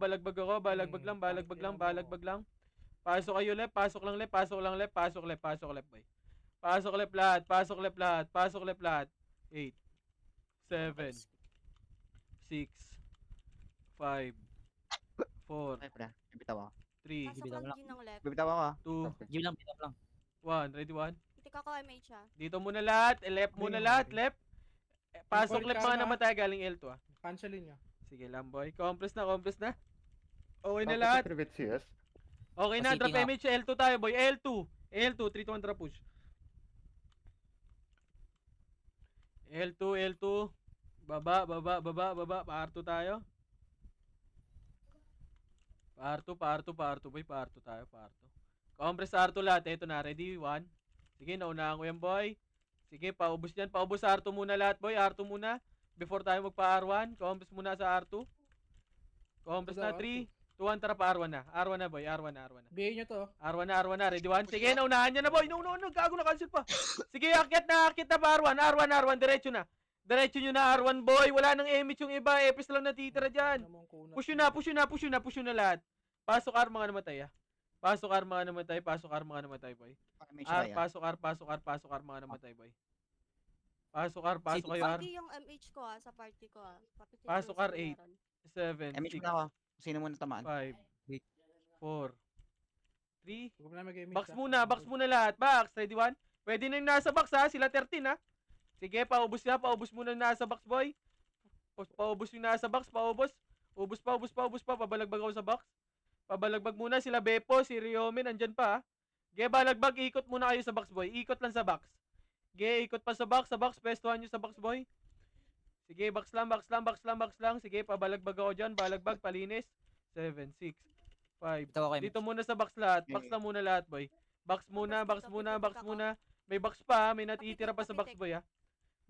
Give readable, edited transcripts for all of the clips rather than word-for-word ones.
Balagbag ako, balagbag lang, balagbag lang, balagbag lang. Pasok kayo left, pasok lang left, pasok lang left, pasok left, pasok left boy. Pasok left lahat, pasok left lahat, pasok left lahat. 8, 7, 6, 5, 4, Ay, pre. Bibitaw ako. 3, Pasok Bibitaw lang lang. G ng left. Bibitaw ako ah. 2, Gym lang, bitaw lang. 1. Ready, 1? Itik ako MH ah. Dito muna lahat, left muna lahat, left. Pasok left mga namatay galing L2 ah. Cancelin nyo. Sige lang boy, compress na. Okay na lahat. Okay na, drop City nga. image, L2 tayo boy, L2, 3 to 1 drop push. L2, baba, pa-R2 tayo. Pa-R2 boy, pa-R2 tayo, pa-R2. Compress R2 lahat, eto na, ready, 1. Sige, naunahan ko yan boy. Sige, paubos yan, paubos sa R2 muna lahat boy, R2 muna. Before tayo magpa-R1, compress muna sa R2. Compress na, 3, 2, 1, tara pa R1 na. R1 na boy, R1 na. BA nyo to. R1 na, ready 1. Sige, naunahan niya na boy. No, gago na, cancel pa. Sige, akit na pa R1, diretso na. Diretso nyo na R1 boy. Wala nang image yung iba, epis lang natitira dyan. Push yun na lahat. Pasok R mga namatay ah. Pasok R mga namatay boy. Pasok R mga namatay boy. Pasok kayo R. Party yung MH ko ah, sa party ko ah. Pasok R 8, 7, MH 6, muna ako. Sino muna tamaan? 5, 4, 3. Huwag na mag-image. Box muna lahat. Box, ready 1? Pwede na yung nasa box ha, sila 13 ha. Sige, paubos muna yung nasa box boy. Paubos yung nasa box, paubos. Ubos pa, pabalagbag ako sa box. Pabalagbag muna sila Bepo, si Riomen, andyan pa ha. Ge, balagbag, ikot muna kayo sa box boy. Ikot lang sa box. Ge, ikot pa sa box, pestuhan nyo sa box boy. Sige, box lang. Sige, pabalagbag ako dyan, balagbag, palinis. 7, 6, 5. Bitaw ako, Dito muna sa box lahat. Box lang muna lahat, boy. Box muna. May box pa, may natitira pa sa box, boy, ha.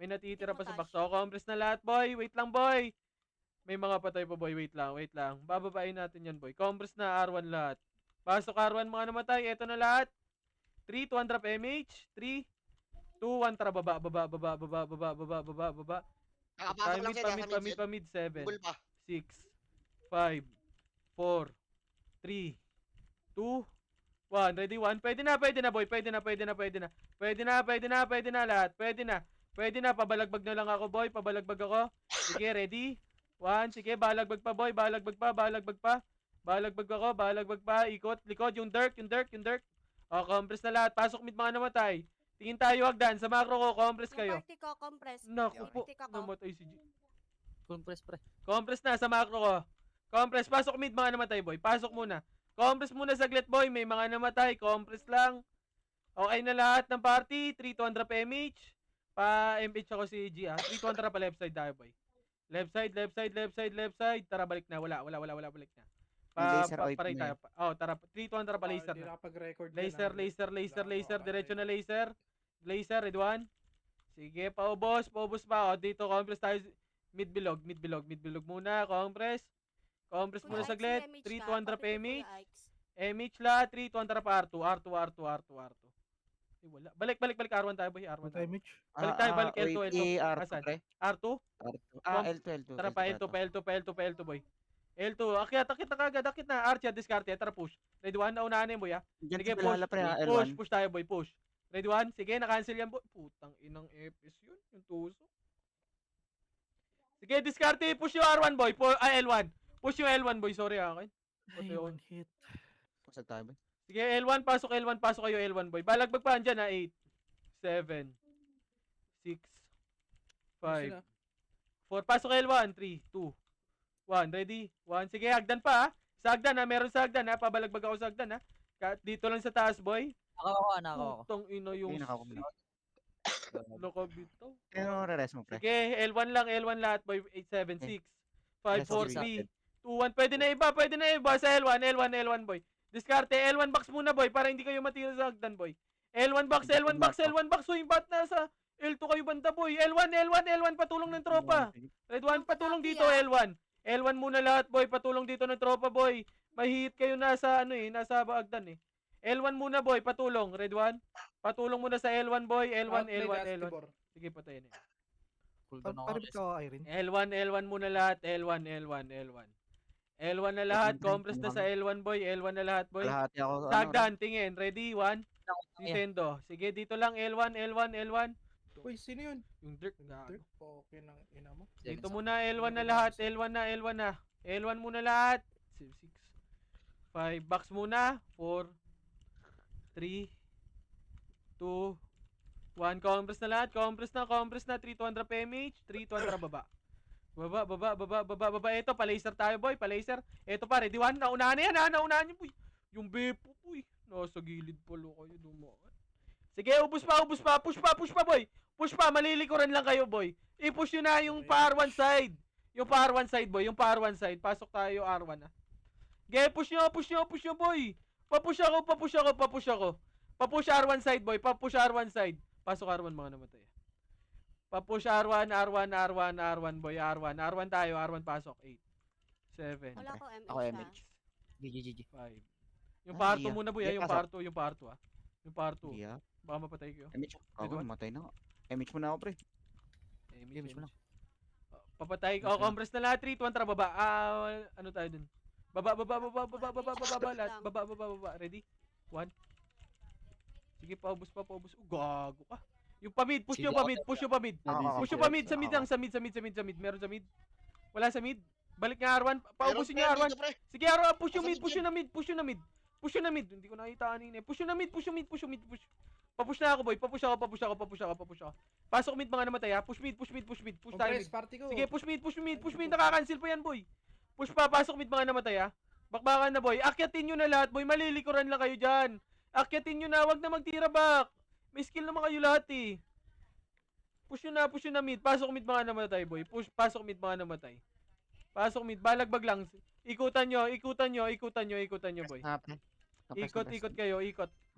May natitira pa sa box. So, compress na lahat, boy. Wait lang, boy. May mga patay pa, boy. Wait lang. Bababain natin yan, boy. Compress na R1 lahat. Pasok R1 mga namatay. Ito na lahat. 3, 2, 1 drop MH. 3, 2, 1 tara baba. Nakapasok lang siya. Pa mid 7, Google pa. 6, 5, 4, 3, 2, 1. Ready 1. Pwede na boy. Pwede na lahat. Pwede na. Pabalagbag na lang ako boy. Pabalagbag ako. Sige, ready? 1. Sige, balagbag pa boy. Balagbag pa. Balagbag pa. Ikot. Likod. Yung dirt. O, compress na lahat. Pasok mid mga namatay. Tingin tayo hagdan. Sa macro ko, compress Yung kayo. party ko, compress. Naku po. Itik ako. Namatay si G. Compress, pre. Compress na sa macro ko. Compress. Pasok mid mga namatay boy. Pasok muna. Compress muna saglit boy. May mga namatay. Compress lang. Okay na lahat ng party. 3 to 1 drop MH. Pa-MH ako si G ah. 3 to 1 drop pa left side tayo boy. Left side. Tara balik na. Wala balik na. Paray tayo. Oh, tara. 3 to 1 drop pa laser Hindi na. nakapag-record. Laser. Diretso na laser. Laser, ready 1. Sige, paubos pa. O, dito, compress tayo. Mid bilog muna. Compress muna saglit. 3 to 1 drop MH. MH la, 3 to 1 drop R2. Eh, wala. Balik R1 tayo, boy. R1. Image. Balik tayo, balik L2. R2, pre. R2? L2. Tara pa, L2, boy. L2, akit na kagad, Archia, discarte, tara push. Ready 1, naunahan na yun, boy, ha. Sige, push tayo, boy, push. Ready 1, sige, na-cancel yan, boy. Putang inang FS yun, yung tuso. Sige, discarte, push yung R1, boy. L1. Push yung L1, boy, sorry, akin. Ay, one hit. Pasag tayo ba? Sige, L1, pasok kayo, L1, boy. Balagbag pa, andyan, ha, 8, 7, 6, 5, 4, pasok L1, 3, 2, 1, ready? 1, sige, hagdan pa, ha. Sa hagdan, ha, meron sa hagdan, ha. Pabalagbag ako sa hagdan, ha. Dito lang sa taas, boy. Ako. Putang ina yung nakabitaw. Ano re-rest mo, pre? Sige, L1 lahat, boy. 8, 7, 6, 5, 4, 3, 2, 1. Pwede na iba sa L1, boy. Discarte, L1 box muna, boy, para hindi kayo matira sa hagdan, boy. L1 box. Uy, ba't nasa L2 kayo banda, boy? L1, patulong ng tropa. Red 1, patulong dito, L1. L1 muna lahat, boy. Patulong dito ng tropa, boy. May hit kayo nasa, nasa hagdan, eh. L1 muna, boy. Patulong. Red 1. Patulong muna sa L1, boy. L1. Sige, patayin na. Cooldown ako. Parang ito, Irene. L1 muna lahat. L1. L1 na lahat. L1, Compress na sa L1 boy. L1 na lahat boy. Kalahati ako. Sagdan, tingin. Ready? 1. Ayan. Nintendo. Sige, dito lang. L1, L1, L1. Uy, sino yun? Yung Dirk. Gago. Dirk, okay ng ina mo. Dito muna. L1 na lahat. L1 na, L1 na. L1 muna lahat. 6. 5. Box muna. 4. 3. 2. 1. Compress na lahat. Compress na. 3,200 PMH. 3,200 baba. Baba. Ito, pa-laser tayo, boy. Pa-laser. Ito pa, ready 1. Naunahan na yan, ha. Naunahan niyo, boy. Yung bepo, boy. Nasa gilid palo kayo, dumaan. Sige, ubus pa. Push pa, boy. Push pa, malilikuran lang kayo, boy. I-push nyo na yung par 1 side. Yung par 1 side, boy. Yung par 1 side. Pasok tayo R1, ha. Sige, push nyo, boy. Papush ako. Papush R1 side, boy. Papush R1 side. Pasok R1, mga namatay. Papush R1, boy. R1 tayo. R1 pasok. 8. 7. Wala ko MH Ako ha. MH. GG. 5. Yung par 2 iya. muna, boy. Iya, Yung pasok. par 2, yung par 2, ah. Yung par 2. Yeah. Baka mapatay kayo. MH. Ako, Red one? matay na. MH mo na ako, pre. Damage mo lang. Papatay. Yes, Oh, sir. compress na lahat. 3, 2, 1, baba. Ano tayo dun? Baba lahat. Baba. Ready? 1. Sige, paubos. Gago ka. Yung pamid, push Sige, nyo pamid. Push nyo pamid. Push nyo pamid. Sa mid lang. Sa mid. Meron sa mid. Wala sa mid. Balik nga R1. Paubusin nyo R1. Sige, R1. Push yung mid. Push yung na mid. Hindi ko nakita kanina. Push yung na mid. Papush na ako, boy. Papush ako. Pasok mid, mga namatay, ha. Push mid. Push tayo Compress, mid. party ko. Sige, push mid. Nakakancel pa yan, boy. Push pa, pasok mid, mga namatay, ha. Bakbakan na, boy. Akyatin nyo na lahat, boy. Malilikuran lang kayo dyan. Akyatin nyo na. Wag na magtira back. May skill naman kayo lahat, eh. Push nyo na mid. Pasok mid, mga namatay, boy. Pasok mid, mga namatay. Pasok mid. Balagbag lang. Ikutan nyo, boy. Ikot kayo.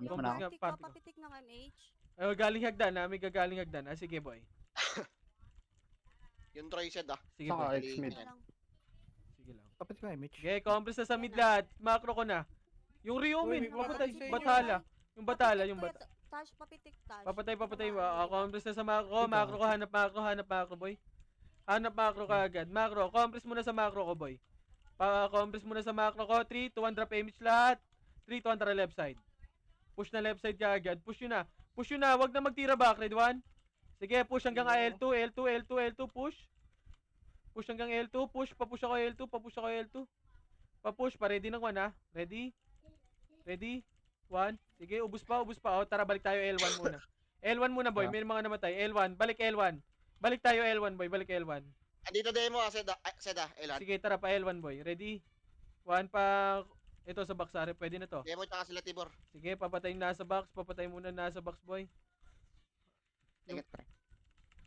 Ano Compress na nga, Papitik ko, party ko. papitik ng MH. Ay, galing hagdan, ha. May gagaling hagdan. Sige, boy. Yung Troyzed Sige, Saka boy. X-mid. Wala lang. Sige lang. Kapit ko, MH. Okay, compress na sa mid lahat. Macro ko na. Yung Ryomin, Uy, may papatay. papatay sa inyo. Batala. Yung batala, yung Papitik bata. ko, Tash, papitik, Tash. Papatay. Tama, Compress na sa macro. Macro ko, hanap macro, boy. Hanap macro ka agad. Macro, compress muna sa macro ko, boy. Compress muna sa macro ko. 3, 200 PMH lahat. 3, 200 left side. Push na left side ka agad. Push yun na. Wag na magtira back. Ready 1? Sige, push hanggang L2. Push. Push hanggang L2. Papush ako L2. Papush pa. Ready ng 1, ha. Ready? 1. Sige, ubus pa. O, tara, balik tayo L1 muna. L1 muna, boy. May mga namatay. L1. Balik L1. Balik tayo L1, boy. Balik L1. Andito demo, Seda, Elan. Sige, tara pa L1, boy. Ready? 1 pa. Ito sa box, are. Pwede na to. Demo tsaka sila Tibor. Sige, papatay nasa box. Papatay muna nasa box, boy. Ingat, pre.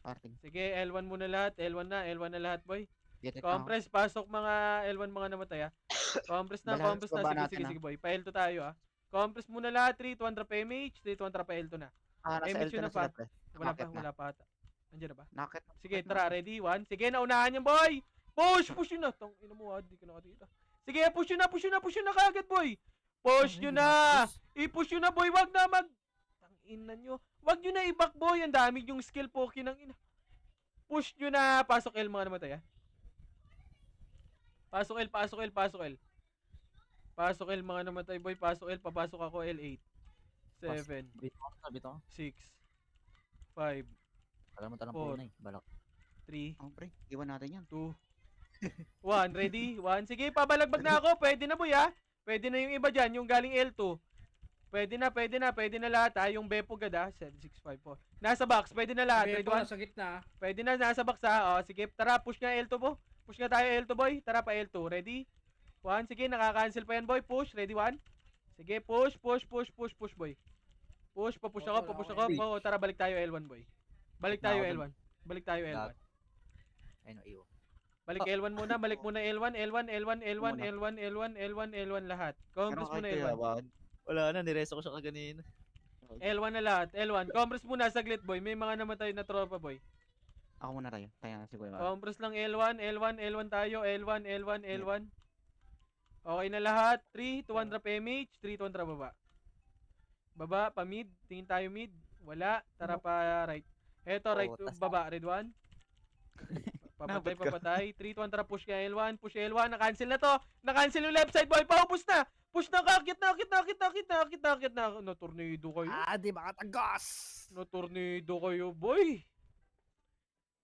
Parting. Sige, L1 muna lahat. L1 na lahat, boy. Get it now. Compress, pasok mga L1 mga namatay, ha. Compress na. Balance baba natin, Sige, boy. Pa L2 tayo, ha. Compress muna lahat. 3, 200 PMH. 3, 200 pa L2 na. Nasa MH L2 yun na na pa. sila, pre. Wala Nakakit na. pa ata. Andiyan na ba? Nakakit. Sige, tara, ready? 1. Sige, naunahan yan, boy! Push yun na. Tang ina mo, di ka nakatita. Sige, push yun na kaagad, boy! Push nyo na! I-push nyo na, boy! Wag na Tang ina nyo. Wag nyo na i-back, boy! Ang dami yung skill poke ng ina. Push nyo na! Pasok L, mga namatay, ha? Pasok L. Pasok L, mga namatay, boy. Pasok L, papasok ako L8. 7, Bito. 6, 5, Tagal mo talang Four. punay. Balak. 3, Oh, pre. Iwan natin yan. 2, 1. Ready? 1. Sige, pabalagbag na ako. Pwede na, boy, ha? Pwede na yung iba dyan, yung galing L2. Pwede na lahat, ha? Yung Beppo gad, ha? 7, 6, 5, 4. Nasa box, pwede na lahat. Ready, 1. Sa gitna. Pwede na, nasa box, ha? O, sige, tara, push nga L2, po. Push nga tayo L2, boy. Tara pa L2. Ready? 1. Sige, nakaka-cancel pa yan, boy. Push. Ready, 1. Sige, push, boy. Papush ako. O, tara, balik tayo L1, boy. Balik tayo L1. Ayun, iyo. Balik L1 muna, L1 lahat. Compress muna L1. Wala na, nireso ko siya kaganina. L1 na lahat, L1. Compress muna saglit, boy. May mga namatay na tropa, boy. Ako muna tayo. Tayo na si Kuya. Compress lang L1 tayo. L1. Okay na lahat. 3, 200 PMH, 3, 200 baba. Baba, pa mid. Tingin tayo mid. Wala. Tara pa right. Eto, right. Tas- Baba, red 1. Papatay, Nabot ka. papatay. 3 to 1 tara, push ka L1, push L1. Na-cancel na to. Na-cancel yung left side, boy. Paubos na. Push na, kakit na, akit na, akit na, akit na, akit na, akit na. Na-tornado kayo. Di makatagos! Na-tornado kayo, boy.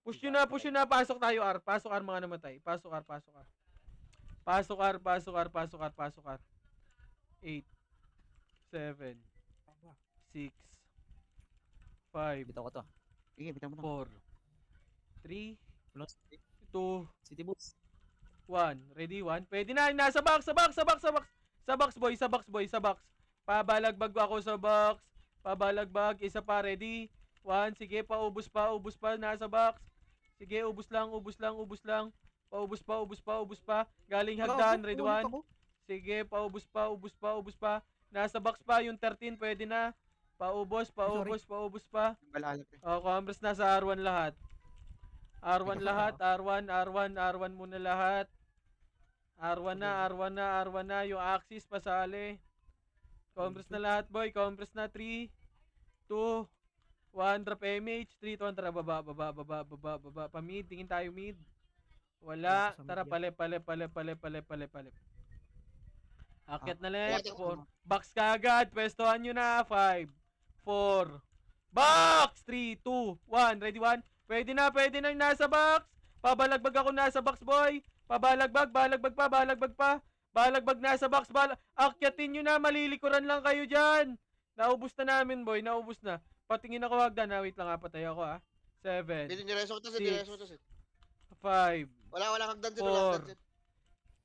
Push nyo na. Pasok tayo, R. Pasok R, mga namatay. Pasok R, pasok R. Pasok R, pasok R, pasok R, pasok R. 8, 7, 6, 5, Bitaw ko to. Sige, bitaw mo na. 4, 3, Wala, 2, City Boots. 1. Ready? 1. Pwede na. Nasa box, sa box, sa box, sa box. Sa box, boy, sa box, boy, sa box. Pabalagbag ako sa box. Pabalagbag. Isa pa, ready? 1. Sige, paubos pa, ubos pa. Nasa box. Sige, ubos lang, ubos lang, ubos lang. Paubos pa, ubos pa, ubos pa. Galing hagdan, ready? 1. Sige, paubos pa, ubos pa, ubos pa. Nasa box pa, yung 13, pwede na. Paubos, paubos, paubos pa. Malalat eh. O, Converse na sa R1 lahat. R1 lahat, R1, R1, R1 muna lahat. R1 na, R1 na, R1 na. Yung axis pasali. Converse na lahat, boy. Converse na. 3, 2, 1. Drop MH. 3, 2, 1. Tara, baba, baba, baba, baba, baba. Pa-mid. Tingin tayo mid. Wala. Wala sa Tara, mid palep. Akit na What? left. 4. Box kagad. Pwestohan nyo na. 5, 4. Box! 3, 2, 1. Ready, 1. Pwede na yung nasa box. Pabalagbag ako nasa box, boy. Pabalagbag pa. Balagbag nasa box, akyatin nyo na, malilikuran lang kayo dyan. Naubos na namin, boy, naubos na. Patingin ako hagdan, wait lang, patay ako, 7, Dinireso ko to, Sid. 6, Dinireso ko to, Sid. 5, Wala hagdan, Sid. 4, Wala hagdan, Sid.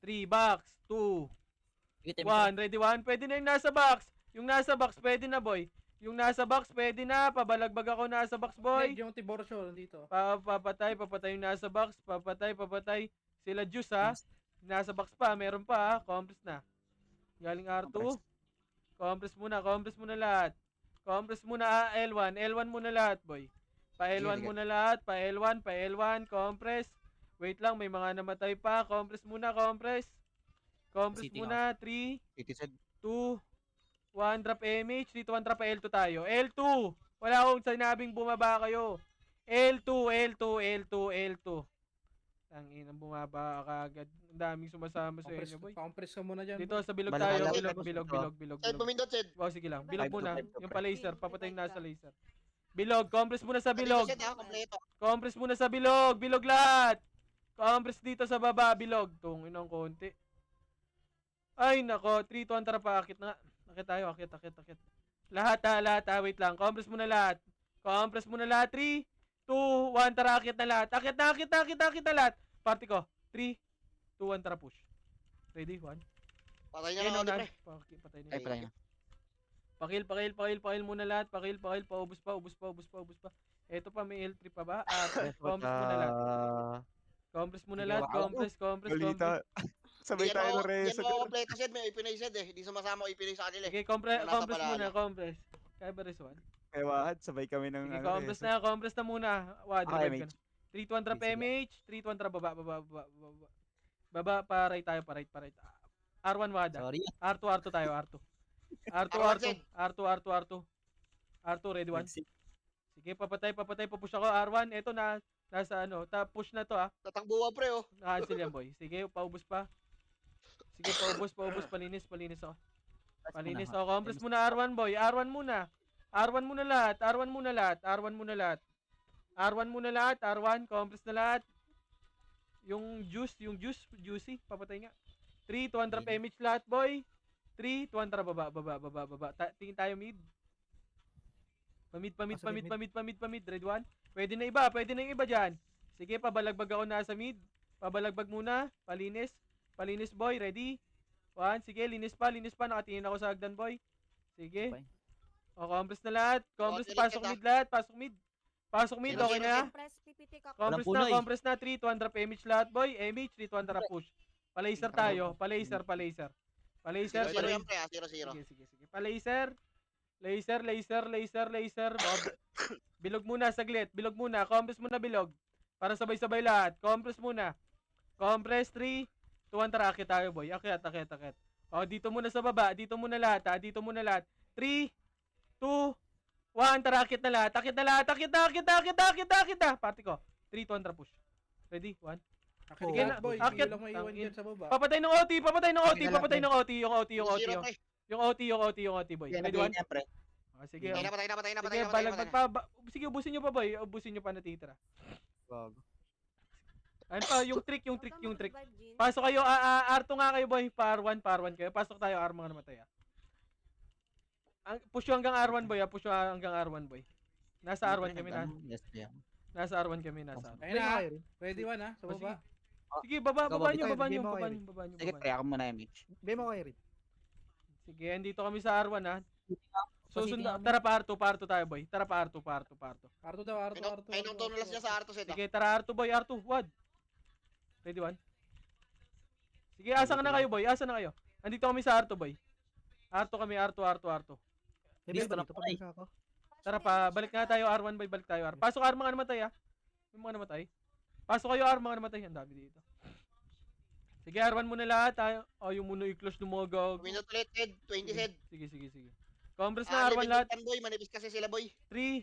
3, box, 2, Sige, 1, ready, 1. Pwede na yung nasa box. Yung nasa box, pwede na, boy. Yung nasa box, pwede na. Pabalagbag ako nasa box, boy. Yung Tiborsyo nandito. Papatay yung nasa box. Papatay. Sila Juice, ha. Nasa box pa, meron pa, ha. Compress na. Galing R2. Compress muna lahat. Compress muna, L1 muna lahat, boy. Pa L1 Sige. muna lahat, pa L1, compress. Wait lang, may mga namatay pa. Compress muna. Compress Sitting muna, 3, Citizen. 2, 1, drop MH, 3 to 1, drop L2 tayo. L2! Wala akong sinabing bumaba kayo. L2. Tangin ang bumaba kagad. Ang daming sumasama sa inyo, boy. Compress ka muna dyan. Dito boy. sa bilog Malalat tayo, lang. bilog. Sid, pumindot, Sid. Wow, sige lang. Bilog Five to muna. five to Yung five. pa-laser, Pin, papatayin revive nasa ka. laser. Bilog, compress muna sa Dito, bilog. Sid, kompleto. Compress muna sa bilog. Bilog lahat. Compress dito sa baba, bilog. Tungin ng konti. Ay, nako. 3 to 1, tara pa. Akit na. Akit tayo, akit. Lahat ha. Wait lang. Compress muna lahat. 3, 2, 1, tara. Akit na lahat. Akit na lahat. Party ko. 3, 2, 1, tara push. Ready? 1. Patay niya lang ako, pre. Patay na. Ay, pala na. Pakil muna lahat. Pakil. Paubos pa. Eto pa, may L3 pa ba? Compress muna lahat. Compress muna Sige, lahat. wala ako. Compress. Sabay tayo ng Yan reso. ako kompleto, Sid. May ipinay, Sid, eh. Hindi sumasama ko ipinay sa kanila, eh. Okay, Wala sa compress palaala. muna. Compress. Kaya ba res 1? Kaya wahad, sabay kami ng Okay, compress na muna. Wad, Okay, revive ka na. 3 to 1 drop Sige. MH. 3 to 1 drop baba. Baba, pa-right tayo, pa-right. R1 wada. Sorry. R2 tayo, R2. R2, ready 1. Sige, papatay, papush ako. R1, eto na, nasa push na to, Tatakbuhan, pre, oh. Na-cancel yan, boy. Sige, paubos pa. Sige, paubos, palinis ako. Palinis ako. Compress muna R1, boy. R1 muna lahat. R1, compress na lahat. Yung juicy, papatay nga. 3 to 1 drop MH lahat, boy. 3 to 1 drop baba. Tingin tayo mid. Pamid. Red 1. Pwede na yung iba dyan. Sige, pabalagbag ako nasa mid. Pabalagbag muna. Palinis, boy. Ready? 1. Sige, linis pa. Nakatingin ako sa hagdan, boy. Sige. Okay. O, compress na lahat. Compress, Okay, pasok kita. mid lahat. Pasok mid, Sino, okay sino, na? Compress, pipitik ako. Walang punay. Compress na. 3 to 1 drop MH lahat, boy. MH, 3 to 1 drop push. Pa-laser tayo. Pa-laser. Zero, zero yan, pre, ah. 0-0. Sige. Pa-laser. Laser. Bilog muna, saglit. Compress muna, bilog. Para sabay-sabay lahat. Compress muna. Compress 3, 2, 1, tara. Akit tayo, boy. Akit. O, dito muna sa baba. Dito muna lahat. 3, 2, 1, tara. Akit na lahat. Party ko. 3, 2, 1, tara push. Ready? 1. Akyat Sige ka, na, boy. akyat. Hindi lang maiwan Tangin. dyan sa baba. Papatay ng OT, papatay ng OT, Okay na lang, papatay ng OT, yung OT, yung OT, Zero, yung pre. yung OT, boy. Yan, Ready, 1? yan, pre. Sige, Patay na, patay na, patay na, patay sige, na, patay na, balagbag patay na. pa. Sige, ubusin nyo pa, boy. Ubusin nyo pa natitira. Gago. Ano pa, yung trick. Huwag kang mag-revive, Jin. Pasok kayo, R2 nga kayo, boy. Par 1 kayo. Pasok tayo, R mga namatay, Push yung hanggang R1, boy, Push yung hanggang R1, boy. Nasa R1 kami, Yes, yan. nasa R1 kami, nasa R1. Ayun na, ready 1 ha, sa Oh, baba. Sige, baba Sige, nyo. game mo kayo. Sige, pre, ako muna yung Mitch. Be mo kay Rin. Sige, andito kami sa R1, Susunod, City tara pa R2 tayo, boy. Tara pa R2. Arto daw, Arto, Arto. Ay, nung tunulas niya sa Arto Set, Sige, tara R2, boy. R2, wad. Ready, 1. Sige, asa ka na kayo, boy. Asa na kayo? Andito kami sa R2, boy. R2 kami, R2. Be, Dito na dito po, pa ka ako. Tara pa, balik nga tayo R1, boy. Balik tayo R. Pasok R mga namatay, Yung mga namatay. Pasok kayo R mga namatay. Ang dami dito. Sige, R1 muna lahat, yung muna i-close ng mga gag. minute ulit, head, 20 head. Sige. Compress na R1 lahat. Boy, manipis kasi sila, boy. 3,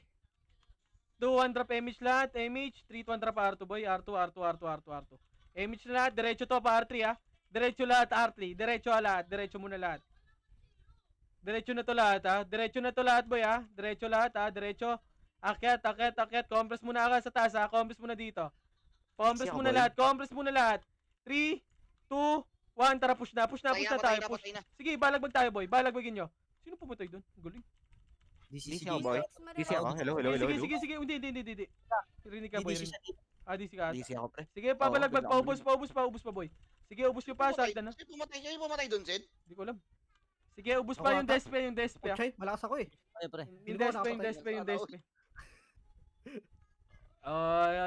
2, 1, drop image lahat. Image, 3, 2, 1, drop R2, boy. R2. Image na lahat. Diretso to pa R3, Diretso lahat, R3. Diretso muna lahat. Diretso na to lahat, boy, Diretso lahat, Diretso. Akyat. Compress muna ka sa taas, Compress muna dito. Compress Siya, muna boy. lahat. 3, 2, 1. Tara, push na tayo. Push. Patay na. Sige, balagbag tayo, boy. Balagbagin nyo. Sino pumatay doon? Galing. DC ako, boy. Next, DC ako. Hello. Sige. Hindi. Rinig ka, boy. DC siya dito. DC ka. DC ako, pre. Sige, pabalagbag. Oo, Paubos pa, boy. Sige, ubos nyo pa. Sakta na. Sino pumatay doon, Sid? Hindi ko alam. Sige, ubos pa Ako yung ata. despe. Ochay, malakas ako eh. Ay, pre. Yung Hindi ko nakapatay. despe.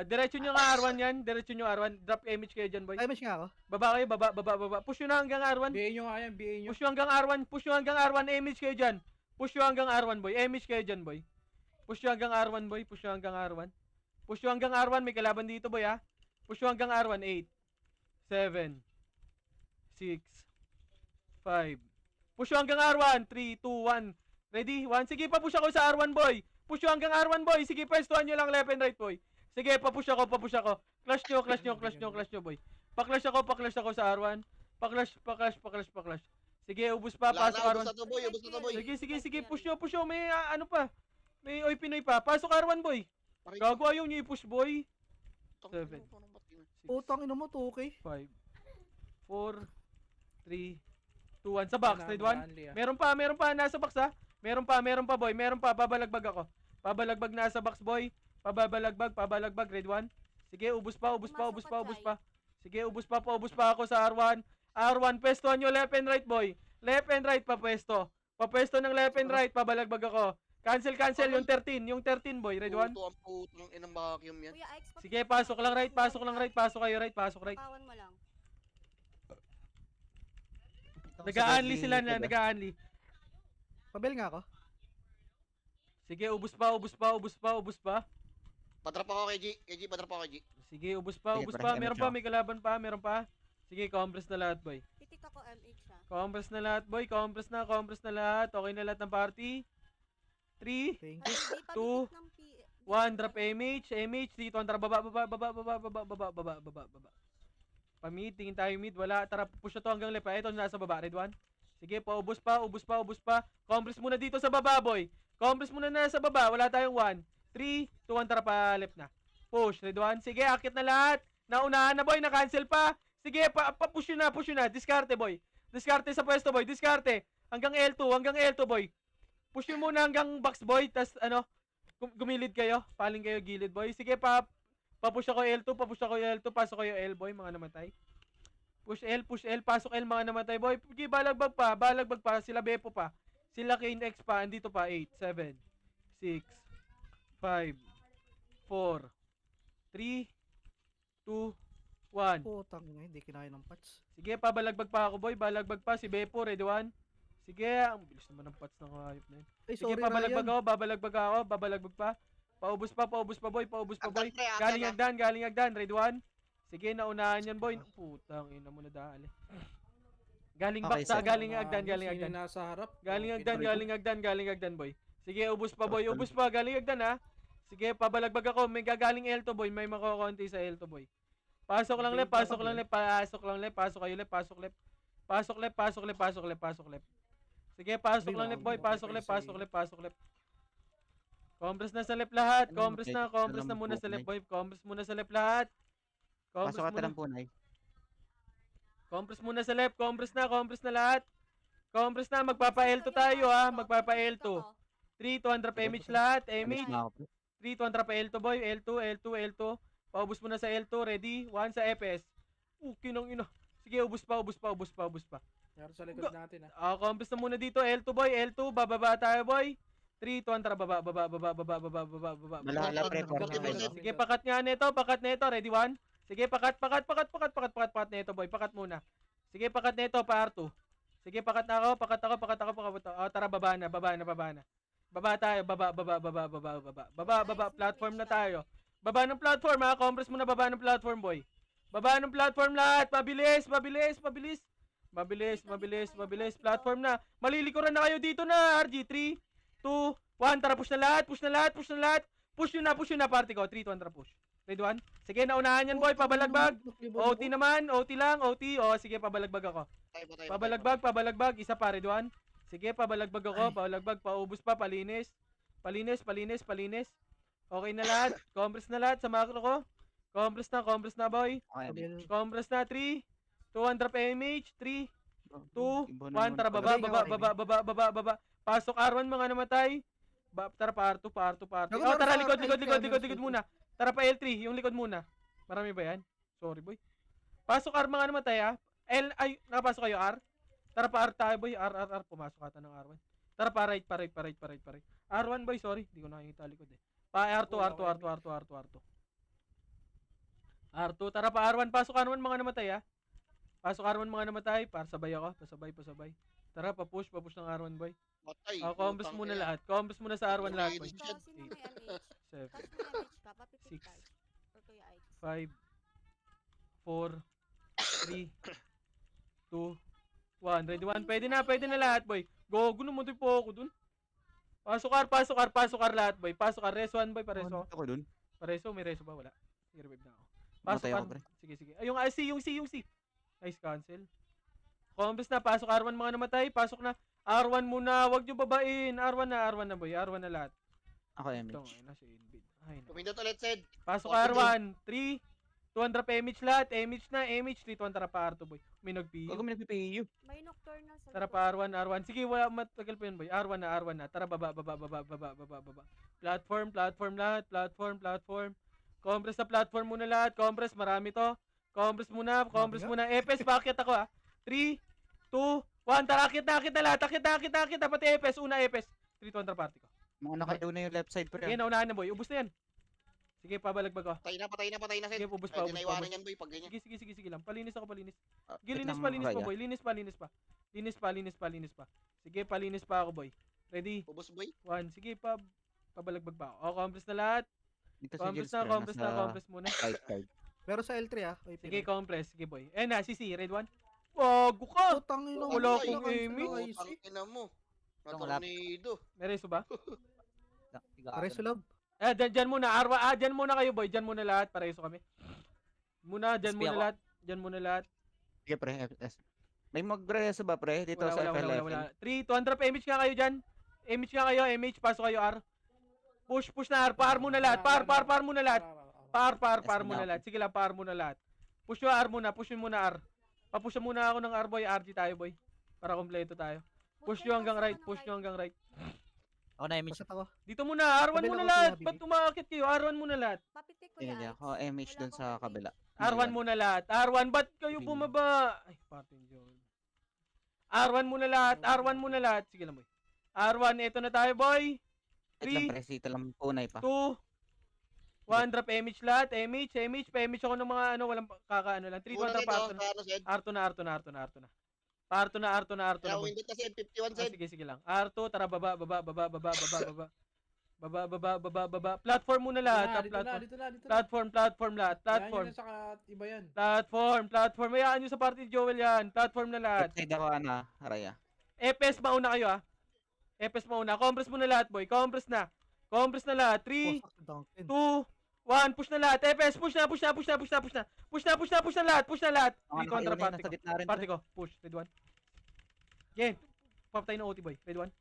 Diretso nyo nga R1 yan. Diretso nyo R1. Drop image kayo dyan, boy. Ay, match nga ako. Baba kayo, baba. Push nyo na hanggang R1. BA nyo nga yan, BA nyo. Push nyo hanggang R1. Image kayo dyan. Push nyo hanggang R1, boy. Image kayo dyan, boy. Push nyo hanggang R1, boy. Push nyo hanggang R1. May kalaban dito, boy, Push nyo hanggang R1. 8, 7, 6, 5. Push nyo hanggang R1. 3, 2, 1. Ready? 1. Sige, papush ako sa R1, boy. Push nyo hanggang R1, boy. Sige, pwestuhan nyo lang left and right, boy. Sige, papush ako. Clash nyo, boy. Pa-clash ako sa R1. Pa-clash. Sige, ubus pa. Pasok R1. Ubus na to, boy. Sige. Push nyo. May ano pa. May oy Pinoy pa. Pasok R1, boy. Gago, ayaw nyo i-push, boy. 7. Utang ina mo, 2K. 5, 4, 3, 2, 1. Sa box, trade 1. Meron pa. Nasa box, Meron pa, boy. Babalagbag ako. Babalagbag nasa box, boy. Pabalagbag. Grade 1. Sige, ubus pa. Sige, ubus pa ako sa R1. R1, pwestohan nyo left and right, boy. Left and right pa pwesto. Papwesto ng left and right, pabalagbag ako. Cancel yung 13, boy. Ready 1? Ang putang inang vacuum yan. Kuya Ix, Sige, pasok lang right. Pasok kayo right. Pawan mo lang. Nag-a-unli sila na, nag-a-unli. Pabel nga ako. Sige, ubus pa. Padrop ako kay G. Padrop ako kay G. Sige, ubus pa. Sige, pre, Meron MH pa, ako. may kalaban pa, Sige, compress na lahat, boy. Titik ako MH Compress na lahat, boy. Compress na lahat. Okay na lahat ng party. 3, Thank Ay, you. hindi pa 2, titik ng P. 1, drop image dito. Tara, baba. Pa-mid, tingin tayo mid. Wala, tara, push na to hanggang left. Ito, nasa baba. Red 1. Sige, ubus pa. Compress muna dito sa baba, boy. Compress muna na sa baba. Wala tayong 1, 3, 2, 1, tara pa left na. Push, red 1. Sige, akit na lahat. Naunahan na, boy. Na-cancel pa. Sige, push yun na. Diskarte, boy. Diskarte sa pwesto, boy. Diskarte. Hanggang L2, boy. Push yun muna hanggang box, boy. Tas, gumilid kayo. Paling kayo gilid, boy. Sige, papush ako L2. Pasok kayo L, boy. Mga namatay. Push L. Pasok L, mga namatay, boy. Sige, balagbag pa. Sila Bepo pa. Sila Kane X pa. Andito pa. 8, 7, 6, 5, 4, 3, 2, 1. Utang ina, hindi kinaya ng patch. Sige, pabalagbag pa ako, boy. Balagbag pa. Si Bepo, ready 1. Sige, ang bilis naman ng pats ng hayop na yun. Ay, Sige, sorry, babalagbag Ryan. ako. Babalagbagbag pa. Paubos pa, boy. Agdan, pre, Galing agdan, agdan. Ready 1. Sige, naunahan yan, boy. Putang ina mo na dali. Galing Okay, baksa, sir. galing agdan. Sino nasa harap? Galing agdan, boy. Sige, ubos pa, boy. Galing agdan, ha. Sige, pabalagbag ako. May gagaling L2, boy. May makukonti sa L2, boy. Pasok lang left, Bait pasok ako, lang eh. left, pasok lang left, pasok kayo left, pasok left. Pasok left, pasok left, pasok left, pasok left. Sige, pasok lang left boy, pasok left, pasok left, pasok left. Compress na sa left lahat, Ano, compress okay, na, compress na salamat muna po, sa left Nay. boy, compress muna sa left lahat. Compress Pasok ka muna. lang po, Nay. Compress muna sa left, compress na lahat. Compress na, magpapa-L2 tayo ha, magpapa-L2. 3, 200 pa MH lahat, Alis MH. na ako, pre. 3, 200 pa L2 boy, L2, L2, L2. Paubos mo na sa L2, ready? 1 sa FS. Kinang ina. Sige, ubos pa. Meron sa likod natin ah. Compress na muna dito, L2 boy, L2, bababa tayo boy. 3, 200, baba. Malala, pre. Bakit Kwarto mo, kayo. Seth? Sige, pakat nga nito, ready 1? Sige, pakat nito boy, pakat muna. Sige, pakat nito, par 2. Sige, pakat ako. Tara, baba na. Baba tayo, baba. Platform na tayo. Baba ng platform ha, compress muna baba ng platform boy. Baba ng platform lahat, mabilis. Platform na. Malilikuran na kayo dito na, RG. 3, 2, 1, tara push na lahat. Push yun na, party ko. 3, 2, 1, tara push. Ready 1? Sige, naunahan yan boy, pabalagbag. OT naman, OT lang, OT. Sige, pabalagbag ako. Pabalagbag, isa pa, ready 1? Sige, pabalagbag ako, paubos pa, palinis. Okay na lahat, compress na lahat sa macro ko. Compress na boy. Okay, Nay. Compress na, 3, 200 MH, 3, 2, Iba 1, na naman tara, pala. baba. Pasok R1, mga namatay. Tara, pa R2. Tara, likod muna. Tara, pa L3, yung likod muna. Marami ba yan? Sorry, boy. Pasok R, mga namatay, ha? Nakapasok kayo, R? Tara, pa R tayo, boy. R. Pumasok ata ng R1. Tara, pa right. R1, boy, sorry. Hindi ko nakikita likod, eh. Pa R2. R2, tara, pa R1. Pasok R1, mga namatay, ha? Pasok R1, mga namatay. Pasabay ako. Pasabay. Tara, pa-push ng R1, boy. Patay. Compress muna lahat. Compress muna sa R1 lahat, boy. Shit. Sino may MH? 7, Tapos may MH ka, papitik Six. tayo. Or Kuya Ike. 5, 4, 3, 2, 1. Ready 1. Pwede na lahat, boy. Gogo naman po ako dun. Pasok R lahat, boy. Pasok R. Res 1, boy. Pareso. Ako dun. Pareso, may reso ba? Wala. I-revive na ako. Pasok Matay ako, R. pre. Sige. Ay, yung C. Nice cancel. Compress na. Pasok R1, mga namatay. Pasok na. R1 muna. Wag nyo babain. R1 na, boy. R1 na lahat. Ako, Ito, MH. na si Invid. Ay, na. Pumindot ulit, Sed. Pasok Okay, R1. 3, 200 pa MH lahat. MH na. 3, 200 pa R2, boy. May nag-PU. Huwag mo nagpipiyo. May nocturne sa Tara likod. pa R1. Sige, wala matagal pa yun, boy. R1 na. Tara, baba. Platform lahat. Platform. Compress na platform muna lahat. Compress, marami to. Compress muna. FS, bakit ako, ha? 3, 2, 1. Tara, akit na lahat. Akit na. Pati FS, una FS. 3, 200 party ko. Mga nakayaw na yung left side, pre. Sige, naunahan na, boy. Ubus na yan. Sige, pabalagbag ko. Patay na, Sed. Sige, ubus pa. Pwede na iwanan yan, boy, pag ganyan. Sige lang. Palinis ako. Ah, Sige, wait linis lang, pa, Raya. boy. Linis pa. Sige, palinis pa ako, boy. Ready? Ubus, boy. 1. Sige, pabalagbag pa ako. Compress na lahat. Dito si Compress Jules, pre. na. Nasa Compress muna. right side. Pero sa L3 ah. Oy, Sige, Pinoy. compress. Sige, boy. Na, CC, red 1. Bago ka! Putang ina. Wala Ay, akong ay, aiming. Putang ina mo. Ang lap. Natornido. May reso ba? Pareso love. Dyan muna. Dyan muna kayo, boy. Dyan muna lahat. Pareso kami. Dyan SP ako. muna lahat. Sige, pre. FS. May magreso ba, pre? Dito sa FLF. Wala. 3, 200 pa MH nga kayo dyan. MH, pasok kayo, R. Push na R. Par muna lahat. Par muna lahat. Par muna lahat. Sige lang, par muna lahat. Push yung R muna. Push yun muna R. Papush muna ako ng R, boy. RG tayo, boy. Para kompleto tayo. Push nyo hanggang right. Ako na image. Pasat ako. Dito muna. R1 Kabila muna ko, lahat. Kuya Ba't Bibi. umakit kayo? R1 muna lahat. Papitik ko Tingnan niya. yan. Ako, MH dun sa kabila. R1 muna lahat. R1, ba't kayo Bibi. bumaba? Ay, patin yun. R1 muna lahat. Sige lang, boy. R1, ito na tayo, boy. Wait lang, 3, pre. Sito lang punay pa. 2, 1, drop MH lahat. MH ako ng mga walang kakaano lang. 3, Una 2, nito, R2 na. sa ano, Sed. R2 na. R2 na, Kaya boy. windot na, Sed. 51, Sed. Sige lang. R2, tara, baba. Platform muna lahat. Dito na. Platform lahat. Yan yun sa iba yan. Platform. Mayaan nyo sa party ni Joel yan. Platform na lahat. Left side ako, Raya. FS mauna kayo, ha. FS mauna. Compress muna lahat, boy. Compress na lahat. 3, Pusak si Duncan. 2, 1, push na lahat. FS, push na. Push na lahat. Ang Dito ang nakaiwan party na sa ko. gitna rin. Party ko. Push. Red 1. Game. Papatay ng OT boy. Red 1.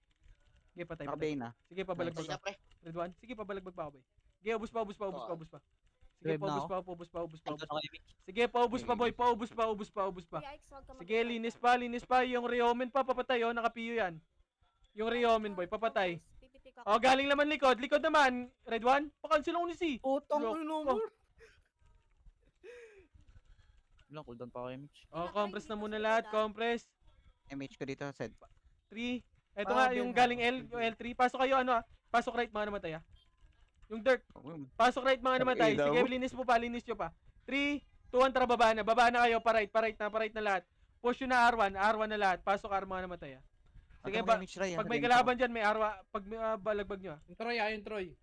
Game, patay. Nakabay na. Sige, pabalagbag Sige ka. na, pre. Red 1. Sige, pabalagbag pa ako boy. Sige, ubus pa. Sige, Wave na paubos ako. pa, paubos pa. Ito na kay Mitch. Sige, paubos pa boy. Paubos pa. Kuya Ix, wag ka Sige, mag-report. linis pa. Yung Riomen pa, papatay oh. Nakapiyo yan. Yung Riomen boy, papatay. PPT ka. Oh, galing naman likod. Likod naman. Red 1. Pakancel ako ni C. Utang Look. ko yung number. Lang, cooldown pa ako kay Mitch. Oh, compress na muna lahat. Compress. MH ko dito, Sed. 3. Ito nga, yung galing L, yung L3. Pasok kayo, ano ah. Pasok right, mga namatay ah. Yung dirt. Pasok right, mga namatay. Okay, Sige, daw. linis nyo pa. 3, 2, 1, tara, baba na kayo. Pa right na lahat. Push yun na R1 na lahat. Pasok R, mga namatay ah. Sige, pag may kalaban dyan, may R1. Pag may balagbag nyo ah. Yung Troy, yung Troy.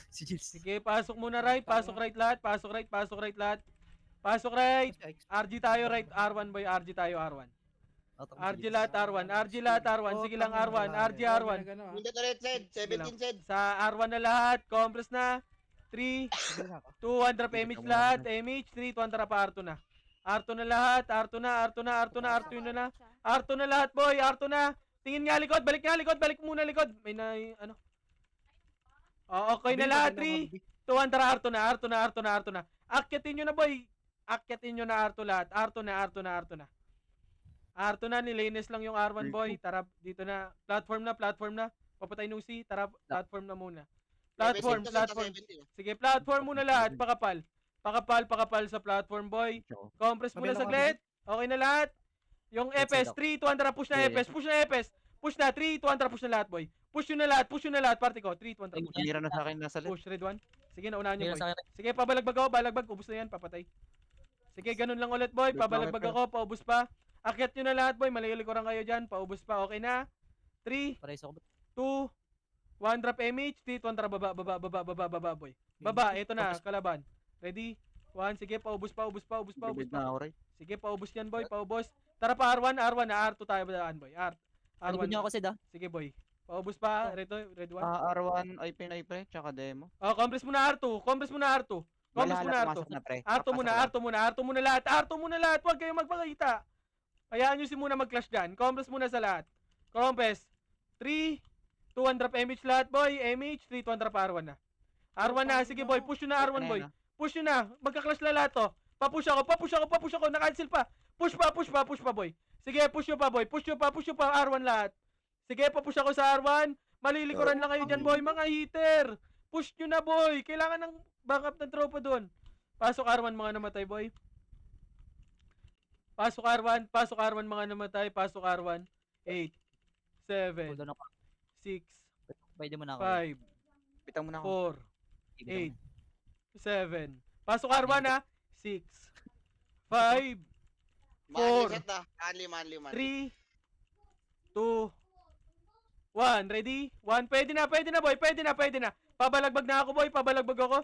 Si Jills. Sige, pasok muna right. Pasok right lahat. Pasok right lahat. Pasok right. Kuya Ix. RG tayo right. R1 boy. RG tayo R1. RG lahat R1. Sige lang R1. RG R1. Nag-ano, ah. Mindat ulit, Zed. 17, Zed. Sa R1 na lahat. Compress na. 3, 2, 1 drop MH lahat. MH 3, 2 1 drop R2 na. R2 na lahat. R2 yun na. R2 na lahat boy. R2 na. Tingin nga likod. Balik muna likod. May na ano. Oh, okay na lahat. 3, 2 1 drop R2 na. Akyatin nyo na boy. Akyatin nyo na R2 lahat. R2 na. R2 na, nilinis lang yung R1 boy. Tara, dito na. Platform na. Papatay nung C. Tara, platform na muna. Platform. Sige, platform muna lahat. Pakapal sa platform boy. Compress muna Kabila ko, saglit. Okay na lahat. Yung FS, 3, 2, 1, push na FS. Push na, 3, 2, 1, push na lahat boy. Push yun na lahat. Party ko, 3, 2, 1, push. Tumira na sa akin nasa left. Push, red 1. Sige, naunahan nyo Meron boy. sa akin. Sige, pabalagbag. Ubus na yan, papatay. Sige, ganun lang ulit boy. Pabalagbag ako, paubos pa. Akyat nyo na lahat boy, malilikuran kayo dyan. Paubos pa, okay na. 3, Pares ako. 2, 1 drop MH, 3, 2, 1 drop baba boy. Baba, ito na, kalaban. Ready? 1, sige, paubos pa. Bibid na ako, Ray. Sige, paubos yan boy, paubos. Tara pa R1 na, R2 tayo badaan boy. Ano R1. niyo ako, Sid, ah? Sige boy. Paubos pa, red 1. R1, ay pinay pre, tsaka demo. Oh, compress muna R2. R2 muna lahat. Huwag kayong magpakita. Hayaan nyo si muna mag-clash dyan. Compress muna sa lahat. Compress. 3, 2, 1 drop MH lahat boy. MH, 3, 2, 1 drop R1 na. R1 na. Sige boy, push nyo na R1 boy. Push nyo na. Magka-clash na lahat to. Papush ako. Na-cancel pa. Push pa boy. Sige, push nyo pa boy. Push nyo pa R1 lahat. Sige, papush ako sa R1. Malilikuran lang kayo dyan boy. Mga hitter. Push nyo na boy. Kailangan ng backup ng tropa doon. Pasok R1 mga namatay boy. Pasok R1 mga namatay. Pasok R1. 8, 7, Cooldown ako. 6, Pwede mo na ako. 5, Pitang mo na ako. 4, 8, 7. Pasok R1 ha. 6, 5, Manly, Zed na. Manly. 3, 2, 1. Ready? 1. Pwede na boy. Pwede na. Pabalagbag na ako boy. Pabalagbag ako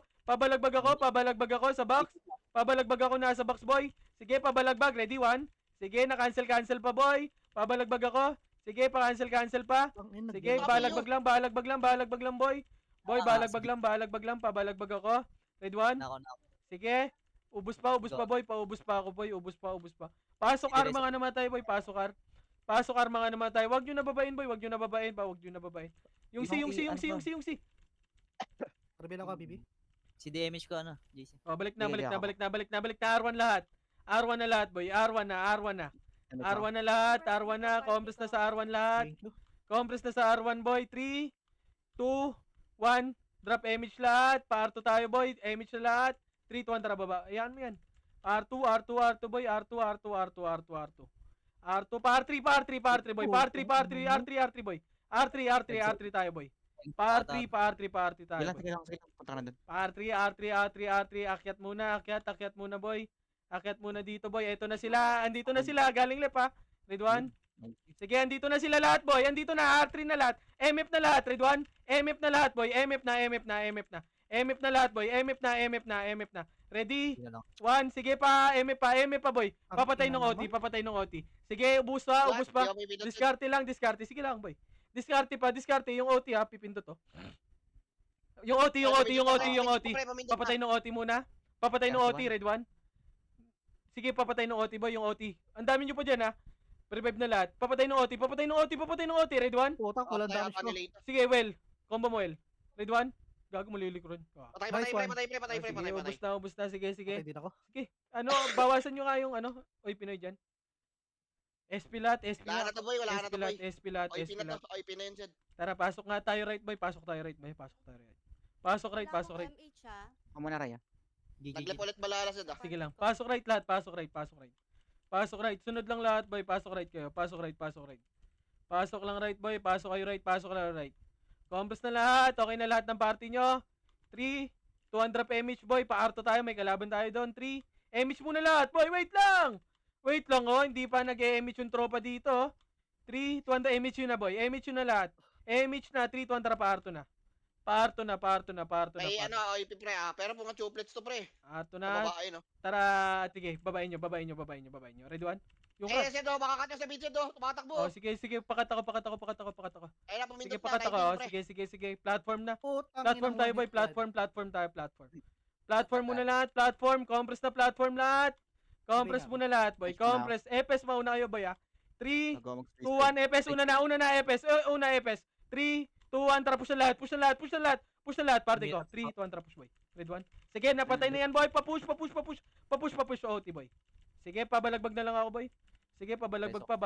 sa box. Pabalagbag ako nasa box boy. Sige, pabalagbag. Ready? 1. Sige, na-cancel pa boy. Pabalagbag ako. Sige, pa-cancel pa. Sige, balagbag lang boy. Boy, balagbag lang. Pabalagbag ako. Ready? 1. Nako. Sige. Ubus pa boy. Paubos pa ako boy. Ubus pa. Pasok R mga namatay boy. Pasok R mga namatay. Huwag nyo nababain boy. Huwag nyo nababain. Yung C. Rebel ako, Bibi. Si DMH ko, ano? JC. Oh, balik na. R1 na lahat boy. R1 na. R1 na. Compress na sa R1 lahat. Compress na sa R1 boy. 3, 2, 1. Drop MH lahat. Pa-R2 tayo boy. MH na lahat. 3, 2, 1. Tara baba. Ayan mo yan. R2 boy. R2. Pa-R3 boy. R3 boy. R3 tayo boy. Pa-R3 tayo Ilan, boy. sige lang. Punta ka na dun. R3. Akyat muna boy. Akyat muna dito boy. Ito na sila. Andito na sila. Galing left ha. Red 1. Sige, andito na sila lahat boy. Andito na. R3 na lahat. MF na lahat. Red 1. MF na lahat boy. MF na lahat boy. MF na. Ready? Yun lang. 1. Sige pa. MF pa boy. Papatay ng OT. Sige, ubus pa. Diskarte lang. Sige lang boy. Diskarte. Yung OT ha. Pipindot to. Yung OT, yung OT, yung OT, yung OT. Papatay Papatay ng OT muna. Papatay ng Yeah, OT, red 1. Sige, papatay ng OT boy, yung OT. Ang dami nyo pa dyan ha. Revive na lahat. Papatay ng OT, papatay ng OT, papatay ng OT, red 1. Putang, walang damage ko. Sige, well. Combo mo, well. Red 1. Gago mo lilikron. Patay, Nice one. patay, Sige, patay. ubos na. Sige, sige. Okay din ako. Ano, bawasan nyo nga yung ano. Oy, Pinoy dyan. SP lat, SP Wala na lat. to boy, wala na to boy. SP lat, Oy, SP pinat lat. to. Oy, pina yun, Jed. Tara, pasok nga tayo right, boy. Pasok tayo right, boy. Pasok tayo right. Pasok right, Wala pasok akong right. MH ha. Ako muna, Raya. GG. Naglep ulit balala, Jed ah. Sige lang. Pasok right lahat, pasok right, pasok right. Pasok right. Sunod lang lahat, boy. Pasok right kayo. Pasok right, pasok right. Pasok lang right, boy. Pasok kayo right, pasok lang right. Combos na lahat. Okay na lahat ng party nyo. 3, 200 MH, boy. Pa-arto tayo. May kalaban tayo doon. 3, MH muna lahat, boy. Wait lang. Wait lang, oh. Hindi pa nag-MH yung tropa dito, oh. 3, 200 MH yun na, boy. MH yun na lahat. MH na, 3, 200 pa-arto na. Pa-arto na. May ano, oy, pre ah. Pero mga chuplets to pre. Arto Na na. babae no. Tara, sige. Babain nyo. Ready, one? Yung Eh, Jed oh, baka kanya sa video do. Tumatakbo. Oh, sige. Pakat ako. Ay na Sige, pumindot na. pakat ako. Thank Oh, you, pre. sige. Platform na. Putang, Platform inang tayo, boy. one hit Platform tayo. Platform muna lahat. Platform. Compress na platform lahat. Compress Sabi muna lahat, boy. Nice na. Compress. Epes mauna kayo, boy, ah. 3, Nagawa mag-space 2, 1, Epes. Una na, Epes. Una, Epes. 3, 2, 1. Tara, push na lahat. Party ko. 3, 2, 1. Tara, push, boy. Red 1. Sige, napatay na yan, boy. Papush. OT, boy. Sige, pabalagbag na lang ako, boy. Sige, pabalagbag pa.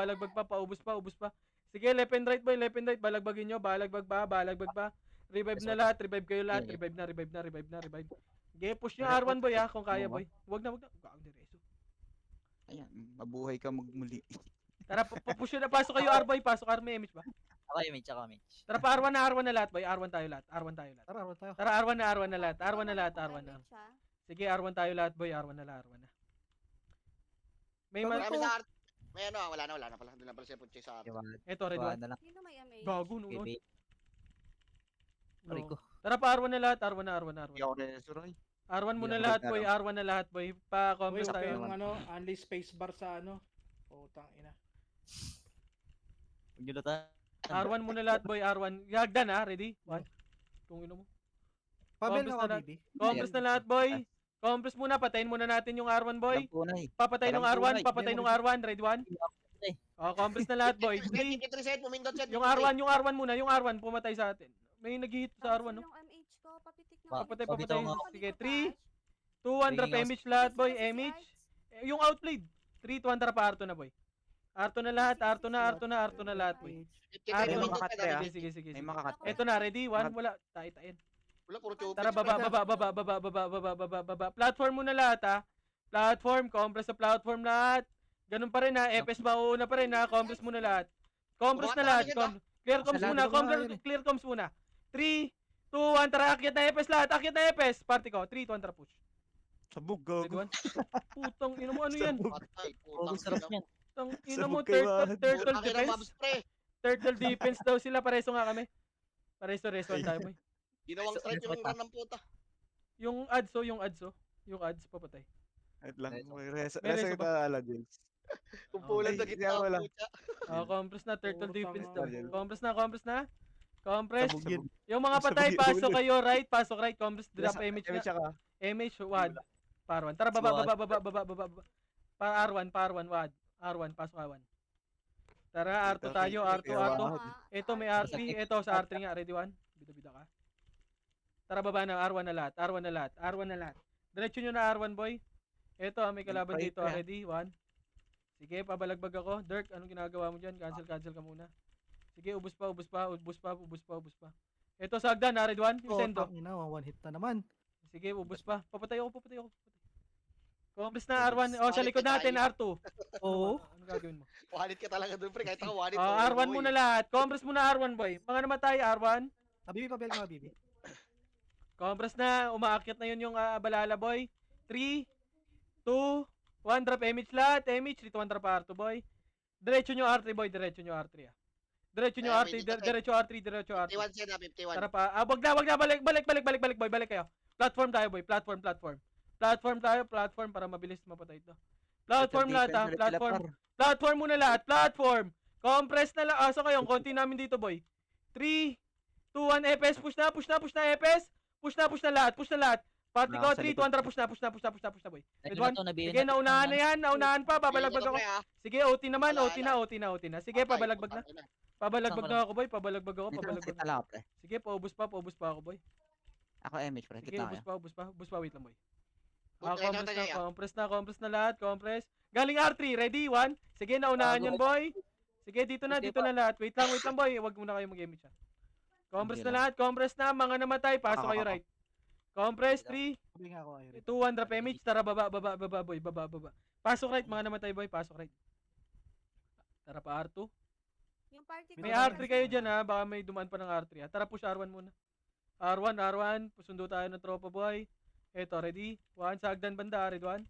Paubos pa. Sige, left and right, boy. Balagbagin nyo. Balagbag pa. Revive na lahat. Revive kayo lahat. Revive na. Sige, push nyo R1, boy, ha. Kung kaya, boy. Wag na. Gaang direso. Ayan, mabuhay ka magmuli. Tara, push na. Pasok kayo, R, boy. Pasok R, may image ba? Ako MH, ako MH. Tara, pa R1 na lahat, boy. R1 tayo lahat. Tara, roll tayo. Tara, R1 na lahat. R1 na. MH ha. Sige, R1 tayo lahat, boy. R1 na. May Marami sa art. May ano, wala na pala. Doon na pala siya punche sa art. Diba? Eto, red 1. Na lang. Sino may MH? Gago, no. Bebe. Aray ko. Tara, pa R1 na lahat. R1 Hindi ako resuroy. R1 muna Hindi lahat, ako boy. R1 na lahat, boy. Uy, Pa-comment sa tayo. yung ano, only spacebar sa ano. Putang ina. Huwag nyo lutan. R1 muna lahat, boy. R1. Hagdan, ha. Ready? 1. Tungin mo. Pabel Compress na na ako, BB. Compress na lahat, boy. Compress muna. Patayin muna natin yung R1, boy. Alam ko na eh. Papatay ng Alam ko R1. na, Papatay ng R1. Red 1. Oh, compress na lahat, boy. 3. Reset, pumindot Jed. Yung R1 muna. Yung R1 pumatay sa atin. May nag-hit sa R1, no? Yung MH ko, papitik na. Papatay. Papatay. nga. Sige, 3, 200 MH lahat, boy. MH. Yung outplayed. 3, 200 pa Arto na, boy. Arto na lahat. Arto na lahat, boy. May Pumindot makakate, na. ah. Sige. May makakat. Eto na, ready? 1, wala. Tayo. Wala, puro chuplets. Tara, baba. Platform muna lahat, ha. Platform, compress sa platform lahat. Ganun pa rin, ha. FS mauuna pa rin, ha. Compress muna lahat. Compress na lahat. Clear comms muna. Clear comms muna. 3, 2, 1. Tara, akyat na FS lahat. Party ko. 3, 2, 1. Tara, push. Sabog, Ready, gago. 1. Putang ina mo, ano yan? Patay, Oh, putang sarap ina. niyan. Putang ina mo, Sabog kayo, turtle Putang ina, defense. Babs, pre. Turtle defense daw sila. Pareso nga kami. Pareso, tayo, boy. Ginawang strike yung run ng puta. Yung ads, papatay. Wait lang. Reso. Reso May reso kita ala, James. Kung pulan Okay. na gitna Wala. ang puta. Compress na, turtle Putang defense ina. daw. Compress na. Compress. Sabog yun. Yung mga patay, Sabog yun. pasok kayo right, pasok right. Compress, drop image Image na. ka. Image, wad. Par1. Tara, baba. Par1, wad. R1, pasok R1. Tara, R2 tayo, R2. Ito may R3, ito sa R3 nga, ready 1. Bida ka. Tara, baba na, R1 na lahat. Diretso nyo na R1, boy. Ito, may kalaban Fight dito, na. ready 1. Sige, pabalagbag ako. Dirk, anong ginagawa mo dyan? Cancel ka muna. Sige, ubus pa. Ito, sa hagdan, ha, ready 1. Yung sendo. Putang ina, one hit na naman. Sige, ubus pa. Papatay ako. Compress na R1. O, sa likod natin, R2. Oo. Ano gagawin mo? Walit ka talaga doon, pre. Kahit ako walit. R1 muna lahat. Compress muna R1, boy. Mga namatay, R1. BB, pabel ka, BB. Compress na. Umaakyat na yun yung balala, boy. 3, 2, 1. Drop image lahat. Image. 3, 2, 1. Drop R2, boy. Diretso nyo R3, boy. Diretso nyo R3. Diretso R3. 51 siya na, 51. Tara pa. Wag na. Balik, boy. Balik kayo. Platform tayo, boy. Platform tayo para mabilis mapatay ito. Platform lahat, ha. Platform muna lahat. Platform. Compress na lang. Asa kayo? Konti namin dito, boy. 3, 2, 1. EPS. Push na. EPS. Push na lahat, Party Wala ko, ako sa 3, likod. 200, push na, boy. Dahil Red one. na to, nabihin Sige, na to, naunahan na yan, naunahan pa, babalagbag Tingin ko, ako. pre, ah. Sige, OT naman, Wala, OT na. Sige, Patay, pabalagbag na. putang ina. Pabalagbag Saan na ako, boy, pabalagbag ako, Dito lang pabalagbag set na. na lang ako, pre. Sige, paubos pa ako, boy. Ako MH, pre. Sige, Kita ubos kayo. pa, wait lang, boy. Punta na, Compress na lahat, compress. Galing R3, ready, 1. Sige, naunahan Bago. yun, boy. Sige, dito na lahat. Wait lang, boy. Wag muna kayo mag-image, ha. Compress Sige na lang. lahat, compress na, mga namatay, pasok kayo right. Compress, 3, Sabi nga ako, Iron. 2, 1, drop image, tara, baba, boy, baba. Pasok right, mga namatay, boy, pasok right. Tara pa, R2. Yung party ko. May R3 kayo dyan, ha, baka may dumaan pa ng R3, ha. Tara, push R1 muna. R1, pusundo tayo ng tropa, boy. Eto, ready? 1, sa hagdan banda, red 1.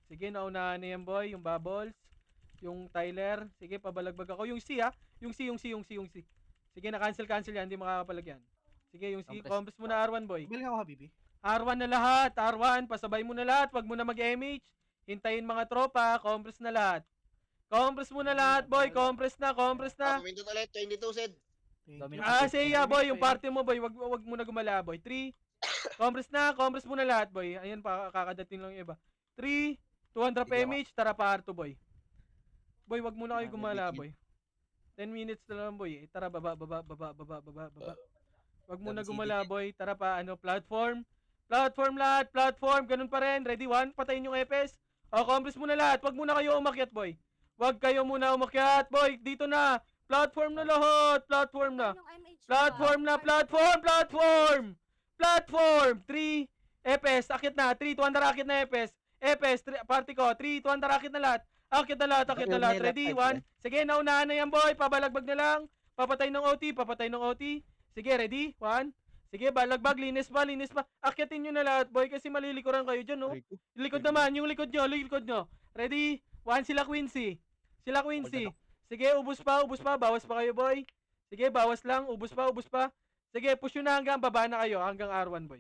Sige, naunahan na yan, boy, yung bubbles. Yung Tyler, sige, pabalagbag ako. Yung C, ha, yung C. Sige, na-cancel yan, hindi makakapalagyan. Sige, yung C, Compress. compress muna R1, boy. Pabel nga ako, Habibi. R1 na lahat, R1, pasabay mo na lahat, wag mo na mag-MH. Hintayin mga tropa, compress na lahat. Compress mo na lahat, boy, compress na. Pumindot ulit, 22 Sid. Thank Dami you. na. Seiya, boy, yung party mo, boy, wag mo na gumala, boy. 3, compress mo na lahat, boy. Ayan pa, kakadating lang yung iba. 3, 200 Sige, MH, tara pa R2, boy. Boy, wag muna kayo Grabe, gumala, bitchin. boy. 10 minutes na lang, boy. Tara, baba. Wag muna Dami gumala, CDT. boy. Tara pa, platform lahat, ganun pa rin. Ready, 1, patayin yung EPS. Compress muna lahat, wag muna kayo umakyat, boy. Wag kayo muna umakyat, boy. Dito na, platform na lahat, platform na. Platform, 3, EPS, akit na, 3, 200 akit na EPS. EPS, party ko, 3, 200 akit na lahat. Akit na lahat. Ayun, may Ready, left 1. side, Sige, naunahan na yan, boy. Pabalagbag na lang. Papatay ng OT. Sige, ready, 1. Sige, balagbag, linis pa. Akyatin nyo na lahat, boy, kasi malilikuran kayo dyan, no? Aray ko. Likod naman, yung likod nyo. Ready, 1, sila Quincy. Sige, ubus pa, bawas pa kayo, boy. Sige, bawas lang, ubus pa. Sige, push nyo na hanggang baba na kayo, hanggang R1, boy.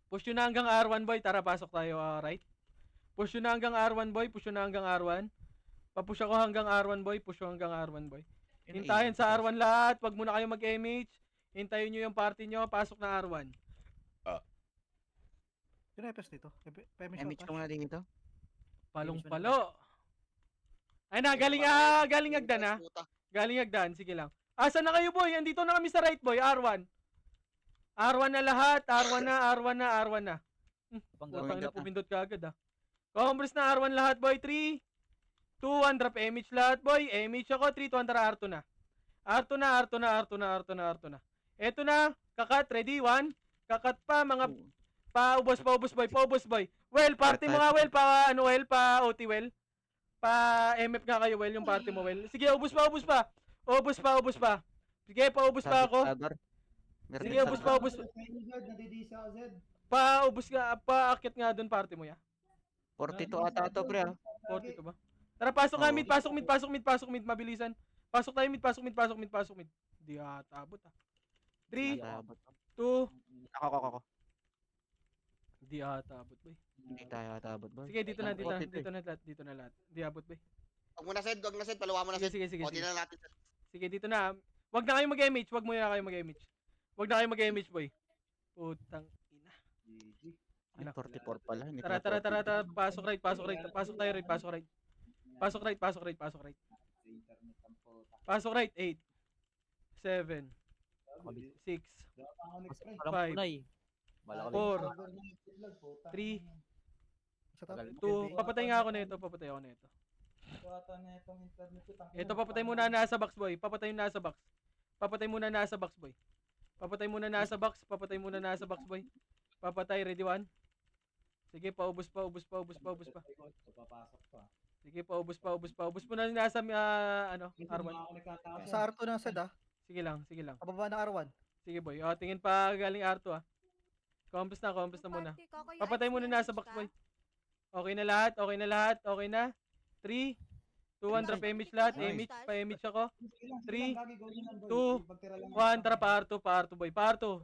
Push nyo na hanggang R1, boy. Tara, pasok tayo, right? Push nyo na hanggang R1, boy. Papush ako hanggang R1, boy. Hintayin sa R1 lahat. Wag muna kayo mag-MH. Hintayin nyo yung party nyo. Pasok na R1. Sino EPS dito? PMH MH ko muna dito. Palong-palo. Ay na, galing Agdan, ha? Galing Agdan. Sige lang. Asa na kayo, boy? Andito na kami sa right, boy. R1 na lahat. R1 na. Putang ina, pumindot ka agad, ha? Compress na R1 lahat, boy. 3, 2, 1, drop MH lahat, boy. MH ako, 3, 200 R2 na. R2 na. Eto na, kakat, ready, 1. Kakat pa, mga paubos, boy. Well, party mo nga, well, pa OT, well. Pa MF nga kayo, well, yung party mo, well. Sige, ubos pa. Sige, paubos pa ako. Sige, ubos pa. Paubos ka, paakit nga doon party mo, ya. 42 ata to, pre. 42 ba? Tara, pasok nga, mid, pasok mid, mabilisan. Pasok tayo, mid. Di ata abot, ha. 3, 2, Ako. di ata abot, boy. Hindi tayo atabot, boy. Sige, dito na eh. lahat. Di abot, boy. Huwag mo na Sid, paluwa mo na Sid. Sige. O, di na natin. Sige, dito na. Wag na kayo mag-MH, wag mag-MH, boy. Putang ina. Ay, 44 pala. Hindi Tara, pala 42. pasok right. Pasok right, 8, 7, 6, Parang 5, kulay. Bala ko 4, 3, Sa top. 2, papatay ako nito. Ito, papatay muna nasa box, boy. Papatay muna nasa box, boy. Papatay, ready, 1. Sige, paubos pa. Sige, paubos mo na nasa, R1. Sa R2 na sad, ah. Sige lang. Pababa ng R1. Sige, boy. Tingin pa galing R2, ah. Compress na muna. Papatay muna nasa box, boy. Okay na lahat. 3, 2, 1, drop MH lahat. Pa-MH ako. 3, 2, 1, tara pa R2, boy. Pa R2.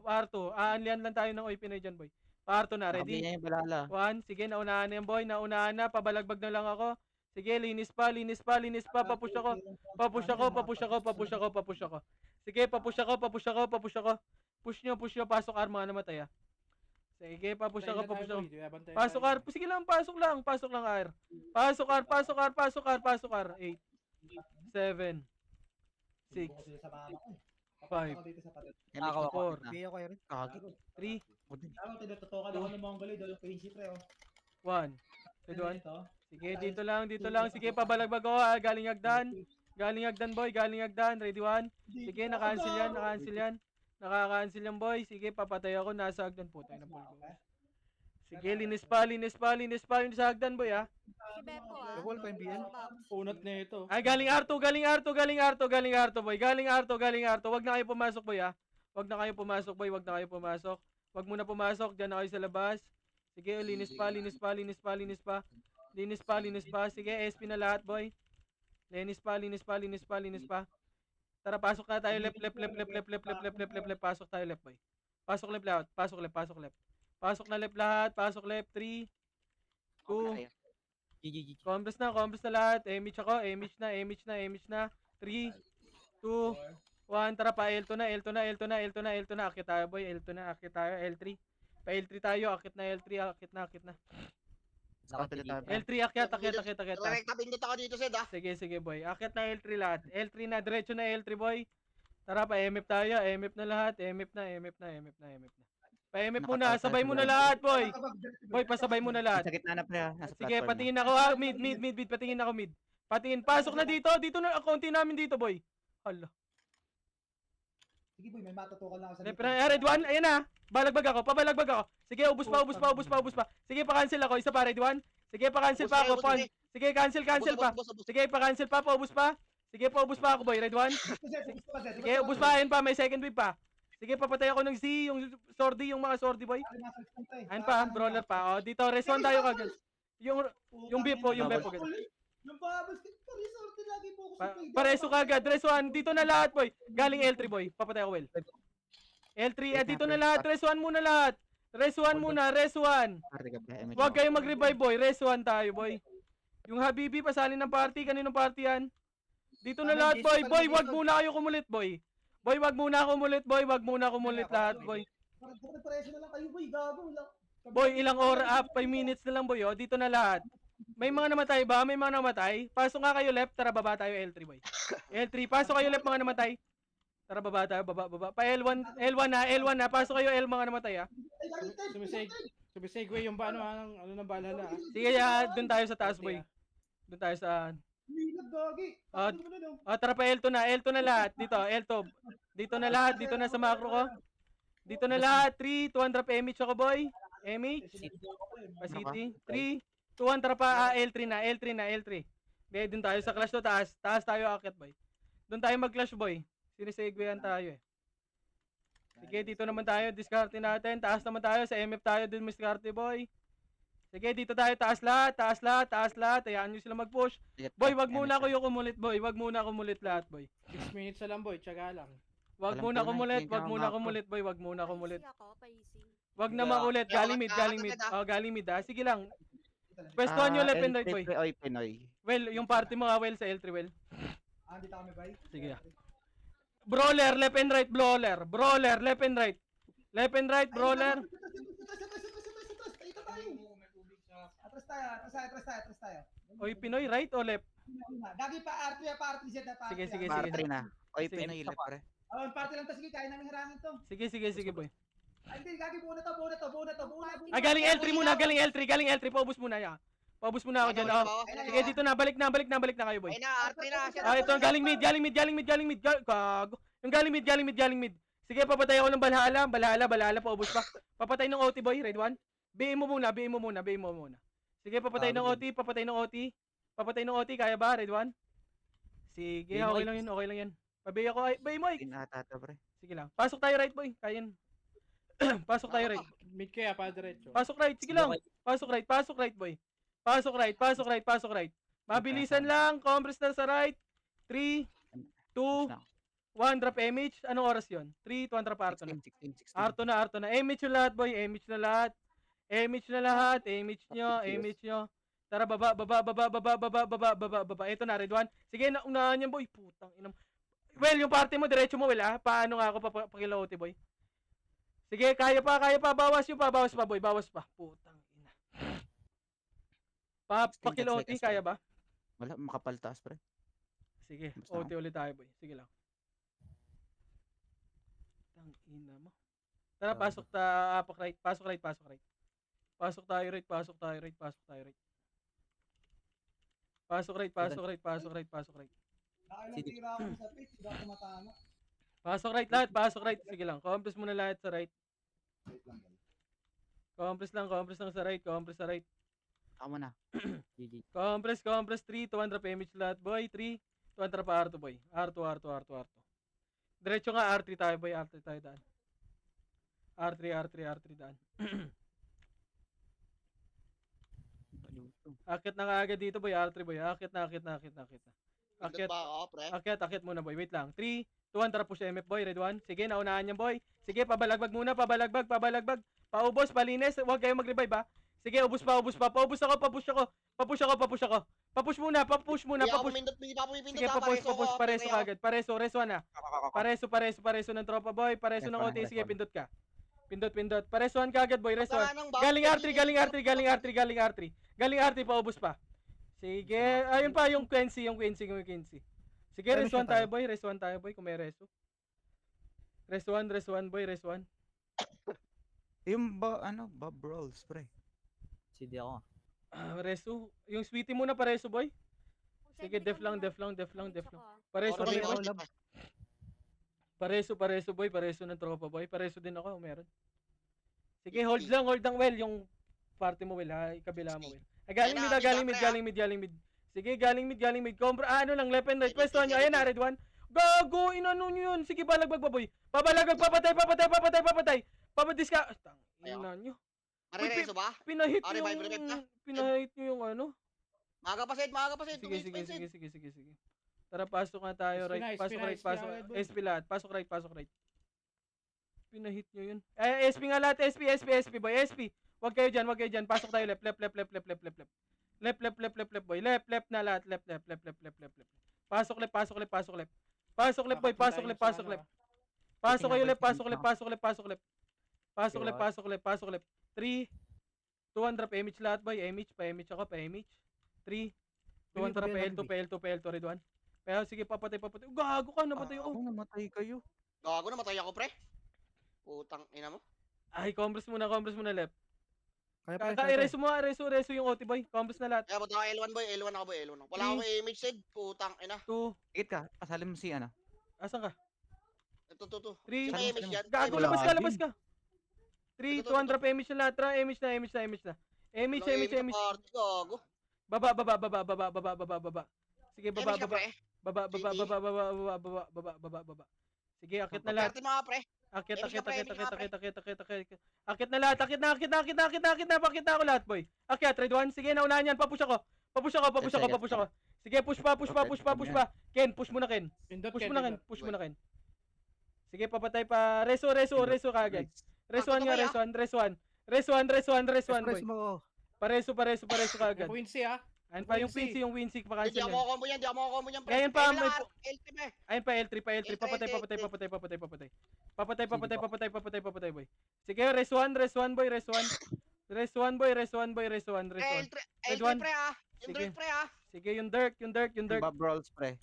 Aanlian lang tayo ng OIP na dyan, boy. Pa R2 na, Nakabi ready? niya yung balala. 1, sige, naunahan na yan, boy. Pabalagbag na lang ako. Sige, linis pa. Papush ako. Sige, papush ako. Push nyo, pasok R mga namatay ah. Sige, papush Bantayan ako, na papush tayo, ako. boy. Bantayan Pasok tayo. R, sige lang, pasok lang R. Pasok R. 8, 7, 6, 5, Ako, 4, Bigay ako Aaron. 3, Ako, tinututukan ako ng Mongoloid, yung Quincy, pre, oh. 1. Ready, 1. Ito. Sige, dito lang. Sige, pabalagbag ako ah. Galing Hagdan, boy. Ready, 1. Sige, naka-cancel yan. Naka-cancel yan, boy. Sige, papatay ako. Nasa Hagdan po. Tayo na po. Sige, linis pa yung sa Hagdan, boy, ah. Si Beppo ah. Wall pa yung BL. Box. Punot na ito. Ay, galing R2, boy. Galing R2. Wag na kayo pumasok, boy, ah. Wag na kayo pumasok. Wag muna pumasok. Diyan na kayo sa labas. Sige, linis pa. Sige, SP na lahat, boy. Linis pa. Tara, pasok na tayo. Left. Pasok tayo left, boy. Pasok left lahat. Pasok left. Pasok na left lahat. Pasok left. 3, 2, Compress na lahat. Image ako. Image na. 3, 2, 1. Tara pa. L2 na. Akit tayo, boy. L3. Pa L3 tayo. Akit na. L3, akyat. Direkta pindot ako dito, Sed, ah. Sige, boy. Akit na L3 lahat. L3 na. Diretso na L3, boy. Tara pa. MF tayo. MF na lahat. MF na. Pa MF muna. Sabay mo na lahat, boy. Boy, pasabay mo na lahat. Sa gitna na pre, nasa Sige, platform patingin ako ha. Mid. Patingin ako mid. Pasok na dito. Dito na accounti namin dito, boy. Hala. Sige, boy, may matutukan lang ako sa Left na. Red 1. Ayan na. Pabalagbag ako. Sige, ubus pa. Sige, pa-cancel ako. Isa pa, red 1. Sige, pa-cancel pa ako. Sige, cancel pa. Sige, pa-cancel pa. Paubos pa. Sige, paubos pa ako, boy. Red 1. Sige, ubus pa. Ayan pa. May second wave pa. Sige, papatay ako ng Z. Yung sordi, yung mga sordi, boy. Ayan pa. Brawler pa. O, dito. Respawn tayo kagad. Yung beep po. Yung babas, resort lagi po ako sa pay. Pareso kagad. Res 1. Dito na lahat, boy. Galing L3, boy. Papatay ako, well. L3. Dito na lahat. Res 1 muna lahat. Res 1 muna. Huwag kayong mag-revive, boy. Res 1 tayo, boy. Yung Habibi, pasalin ng party. Kaninong party yan? Dito na lahat, boy. Boy, wag muna kayo kumulit, boy. Boy, wag muna kumulit lahat, boy. Preso na lang kayo, boy. Gago lang. Boy, ilang oras? 5 minutes na lang, boy. O, dito na lahat. May mga namatay ba? May mga namatay? Pasok nga kayo left. Tara, baba tayo L3, boy. L3. Pasok kayo left, mga namatay. Tara, baba tayo. Baba. Pa L1 na. Pasok kayo L, mga namatay, ha. Sumisegue yung ba ano ng balala. Sige, doon tayo sa taas, boy. Doon tayo sa... Lilag, gagi. Tara pa L2 na lahat. Dito, L2. Dito na lahat. Dito na sa macro ko. Dito na lahat. 3, 200 MH ako, boy. MH. Pa city. 3, 200 pa. L3 na. Okay, doon tayo sa clash to taas. Taas tayo akit, boy. Doon tayo mag-clash, boy. Sinisegwayan tayo, eh. Sige, dito naman tayo. Discarte natin. Taas naman tayo. Sa MF tayo din, discarte, boy. Sige, dito tayo. Taas lahat. Hayaan nyo sila mag-push. Boy, wag muna kayo kumulit, boy. Wag muna kumulit lahat, boy. 6 minutes na lang, boy. Tiyaga lang. Wag Alam muna ko na, kumulit, hindi wag ka muna mako. kumulit, boy. Wag muna kumulit. Paisi ako, paisi. Wag na makulit. Galing mid. Oh, galing mid, ha. Sige lang. Pwestuhan nyo left and right, boy. Pinoy. Well, yung party mo, well, sa L3, well. Dito kami, bay. Sige, Brawler, left and right, brawler. Brawler, left and right. Left and right, brawler. Atras tayo. Oy, Pinoy, right o left? Gagi pa R3 Z na Sige, sige, Par 3 na. Oy, Sige. Pinoy left pre. Oh, party lang to, sige, kaya namin harangin to. Sige, boy. Ay, hindi, gagi, buo na to. Galing L3 muna, galing L3. Paubos muna, ya. Paubos muna ako dyan, oh. Sige, dito na, balik na kayo, boy. Ay na, arte na. Ito, galing mid. Gago. Yung galing mid. Sige, papatay ako ng Balhala, paubos pa. Papatay ng OT, boy, red 1. BM mo muna. Sige, papatay ng OT. Kaya ba, red 1? Sige, okay lang yan. Pabay ako, bay mo, Tinatata pre. sige lang. Pasok tayo right, boy. Kaya yan. Pasok tayo right. Mid kaya pa diretso. Pasok right, sige lang. Pasok right, boy. Pasok right. Mabilisan lang, compress na sa right. 3, 2, 1, drop image. Anong oras yun? 3, 2, drop Arto na. 16. Arto na. Image yung lahat, boy. Image na lahat. Image nyo. Tara, baba. Ito na, red 1. Sige, unahan yan, boy. Putang inam. Well, yung party mo, diretso mo, well, ah. Paano nga ako pakilaote, boy? Sige, kaya pa. Bawas pa, boy. Bawas pa. Putang ina. Pakilo OT, kaya ba? Wala, makapaltaas, pre. Sige, Basta OT ulit tayo, boy. Sige lang. Tang ina mo. Tara, pasok right. Pasok right. Pasok tayo right. Pasok right. Nakailang tira ako sa pitch, hindi ako matama. Pasok right lahat, pasok right. Sige lang, compress muna lahat sa right. Wait lang, guys. Compress lang sa right, compress sa right. Tama na. GG. Compress 3, 200 PMH lahat, boy. 3, 200 pa R2, boy. R2. Diretso nga, R3 tayo, boy. R3 tayo daan. R3 daan. Akit na kaagad dito, boy. R3, boy. Akit na. Pindot ba ako, pre? Akit muna, boy. Wait lang. 3, 200 push MF, boy. Red 1. Sige, naunahan yan, boy. Sige, pabalagbag muna. Pabalagbag. Paubos, palinis. Huwag kayo mag-revive, ha. Sige, ubos pa. Papush ako. Papush muna. Hindi ako pumindot, hindi pa pumipindot. Sige, papush. Pareso kagad. Pareso, reso na. Pareso ng tropa, boy. Pareso ng OT. Sige, pindot ka. Pindot. Paresoan kagad, boy. Reso. Galing R3, paubos pa. Sige, ayun pa yung Quincy. Sige, resuan tayo, boy. Kung may reso. Resuan, boy. Yung Bob Rolls, pre. CD ako. Reso. Yung sweetie muna, pareso, boy. Sige, def lang. Pareso, Okay, boy. okay. Pareso, boy. Pareso ng tropa, boy. Pareso din ako, meron. Sige, hold lang, well. Yung party mo, well, ha. Ikabila mo, well. Ay, galing mid. Sige, galing mid. Left and right. Pwesto nyo. Ayan na, red 1. Gago, inano nyo yun. Sige, balagbag, boy. Papatay. Papadis ka. Ina nyo. Marireso ba? Pinahit Revive na. nyo yung ano. Maaga pa, Sid. Sige. Tara, pasok nga tayo, right. Pasok right. SP lahat. Pasok right. Pinahit nyo yun. SP nga lahat. SP, boy. SP. Huwag kayo dyan. Pasok tayo left. Left, boy. Left na lahat. Left. Pasok left, boy. Pasok left. Pasok kayo left. Pasok left. 3, 200 PMH lahat, boy. Pa-MH ako. 3, 200 PL2, red 1. Pero sige, papatay. Gago ka, napatay ako. Namatay kayo. Gago, namatay ako, pre. Putang ina mo. Ay, compress muna left. Kaya Reso yung OT, boy. Compress na lahat. Kaya punta ako L1, boy. L1 ako. Wala akong image, Sid. Putang ina. 2, Ikit ka. Pasalim mo si asan ka? Ito. 3, May image yan. gago, Wala labas ka. 3, 200 PMH na lahat. MH na. MH. Gago. Baba. Sige, baba. Image ka, pre. Baba. Sige, akit na lahat. Pagkarte mga, pre. Akit Image ka, pre, image ka, pre. Akit na lahat. Akit na ako lahat, boy. Akit, red 1. Sige, naunahan yan. Papush ako. Sige, push pa. Ken, push muna, Ken. Push mo na, Ken. Sige, papatay pa. Reso kagad. Resuan, boy. Pareso kagad. Quincy ah. Ayun pa yung Quincy, Hindi pa-cancel ako yan. combo yan, pre. Ngayon pa, may L3, pre. Ayun pa, L3. Papatay, boy. Sige, res 1, boy. Res 1, boy. L3, pre, ah. Yung Sige. Dirk, pre, ah. Sige, yung Dirk. Bob Rolls, pre.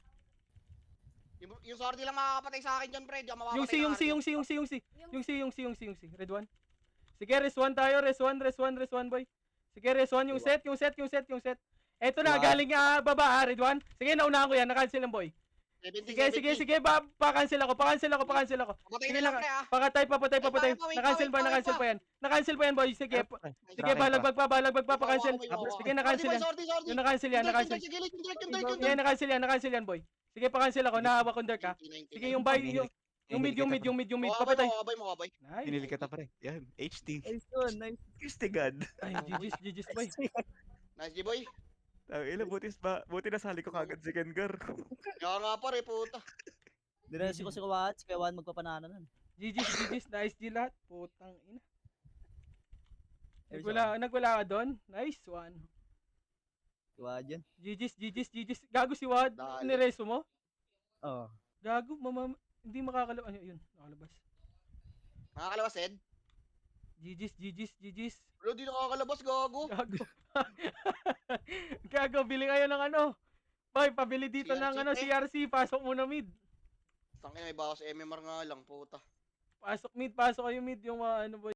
Yung sorty lang makakapatay sa akin dyan, pre. Di ako mapapatay Yung ng Argo. C. Red 1. Sige, res 1 tayo. Res 1, boy. Sige, res 1. Yung set. Eto na, galing baba, Red 1. Sige, naunahan ko yan. Na-cancel lang, boy. 70. Sige. Pa-cancel ako. Papatay Sige na lang, lang, pre, ah. papatay. Wait, Na-cancel pa yan. Na-cancel pa yan, boy. Sige, balagbag pa, pa-cancel. Sige, na-cancel yan. Yung na-cancel yan. Na-cancel yan, boy. Sige, pa-cancel ako. Nahawak ko Dirk, ha. Sige, yung mid. Papatay. Mukha, boy. Nice. Pinili ka ta, pre. Yan, HT. Nice one, nice. Kistigad. Ay, GG's, boy. Nice, G-boy. Buti nasali ko kagad si Kengar. Kaya nga, pare, puta. Diretso ko si Kawats, kaya Juan magpapanana nun. GG's, nice G lahat. Putang ina. Nagwala ka doon? Nice one. Kiwa dyan. GG's. Gago si Wad. Dali. Nireso mo? Oo. Gago, hindi makakalabas. Ayun, nakalabas. Nakakalabas, Ed. GG's. Wala, di nakakalabas, gago. Gago. Gago, bili kayo ng ano. Boy, pabili dito CRC, ng ano, pre. CRC, pasok muna mid. Tangina, may bawas MMR nga lang, puta. Pasok kayo mid, yung mga ano boy.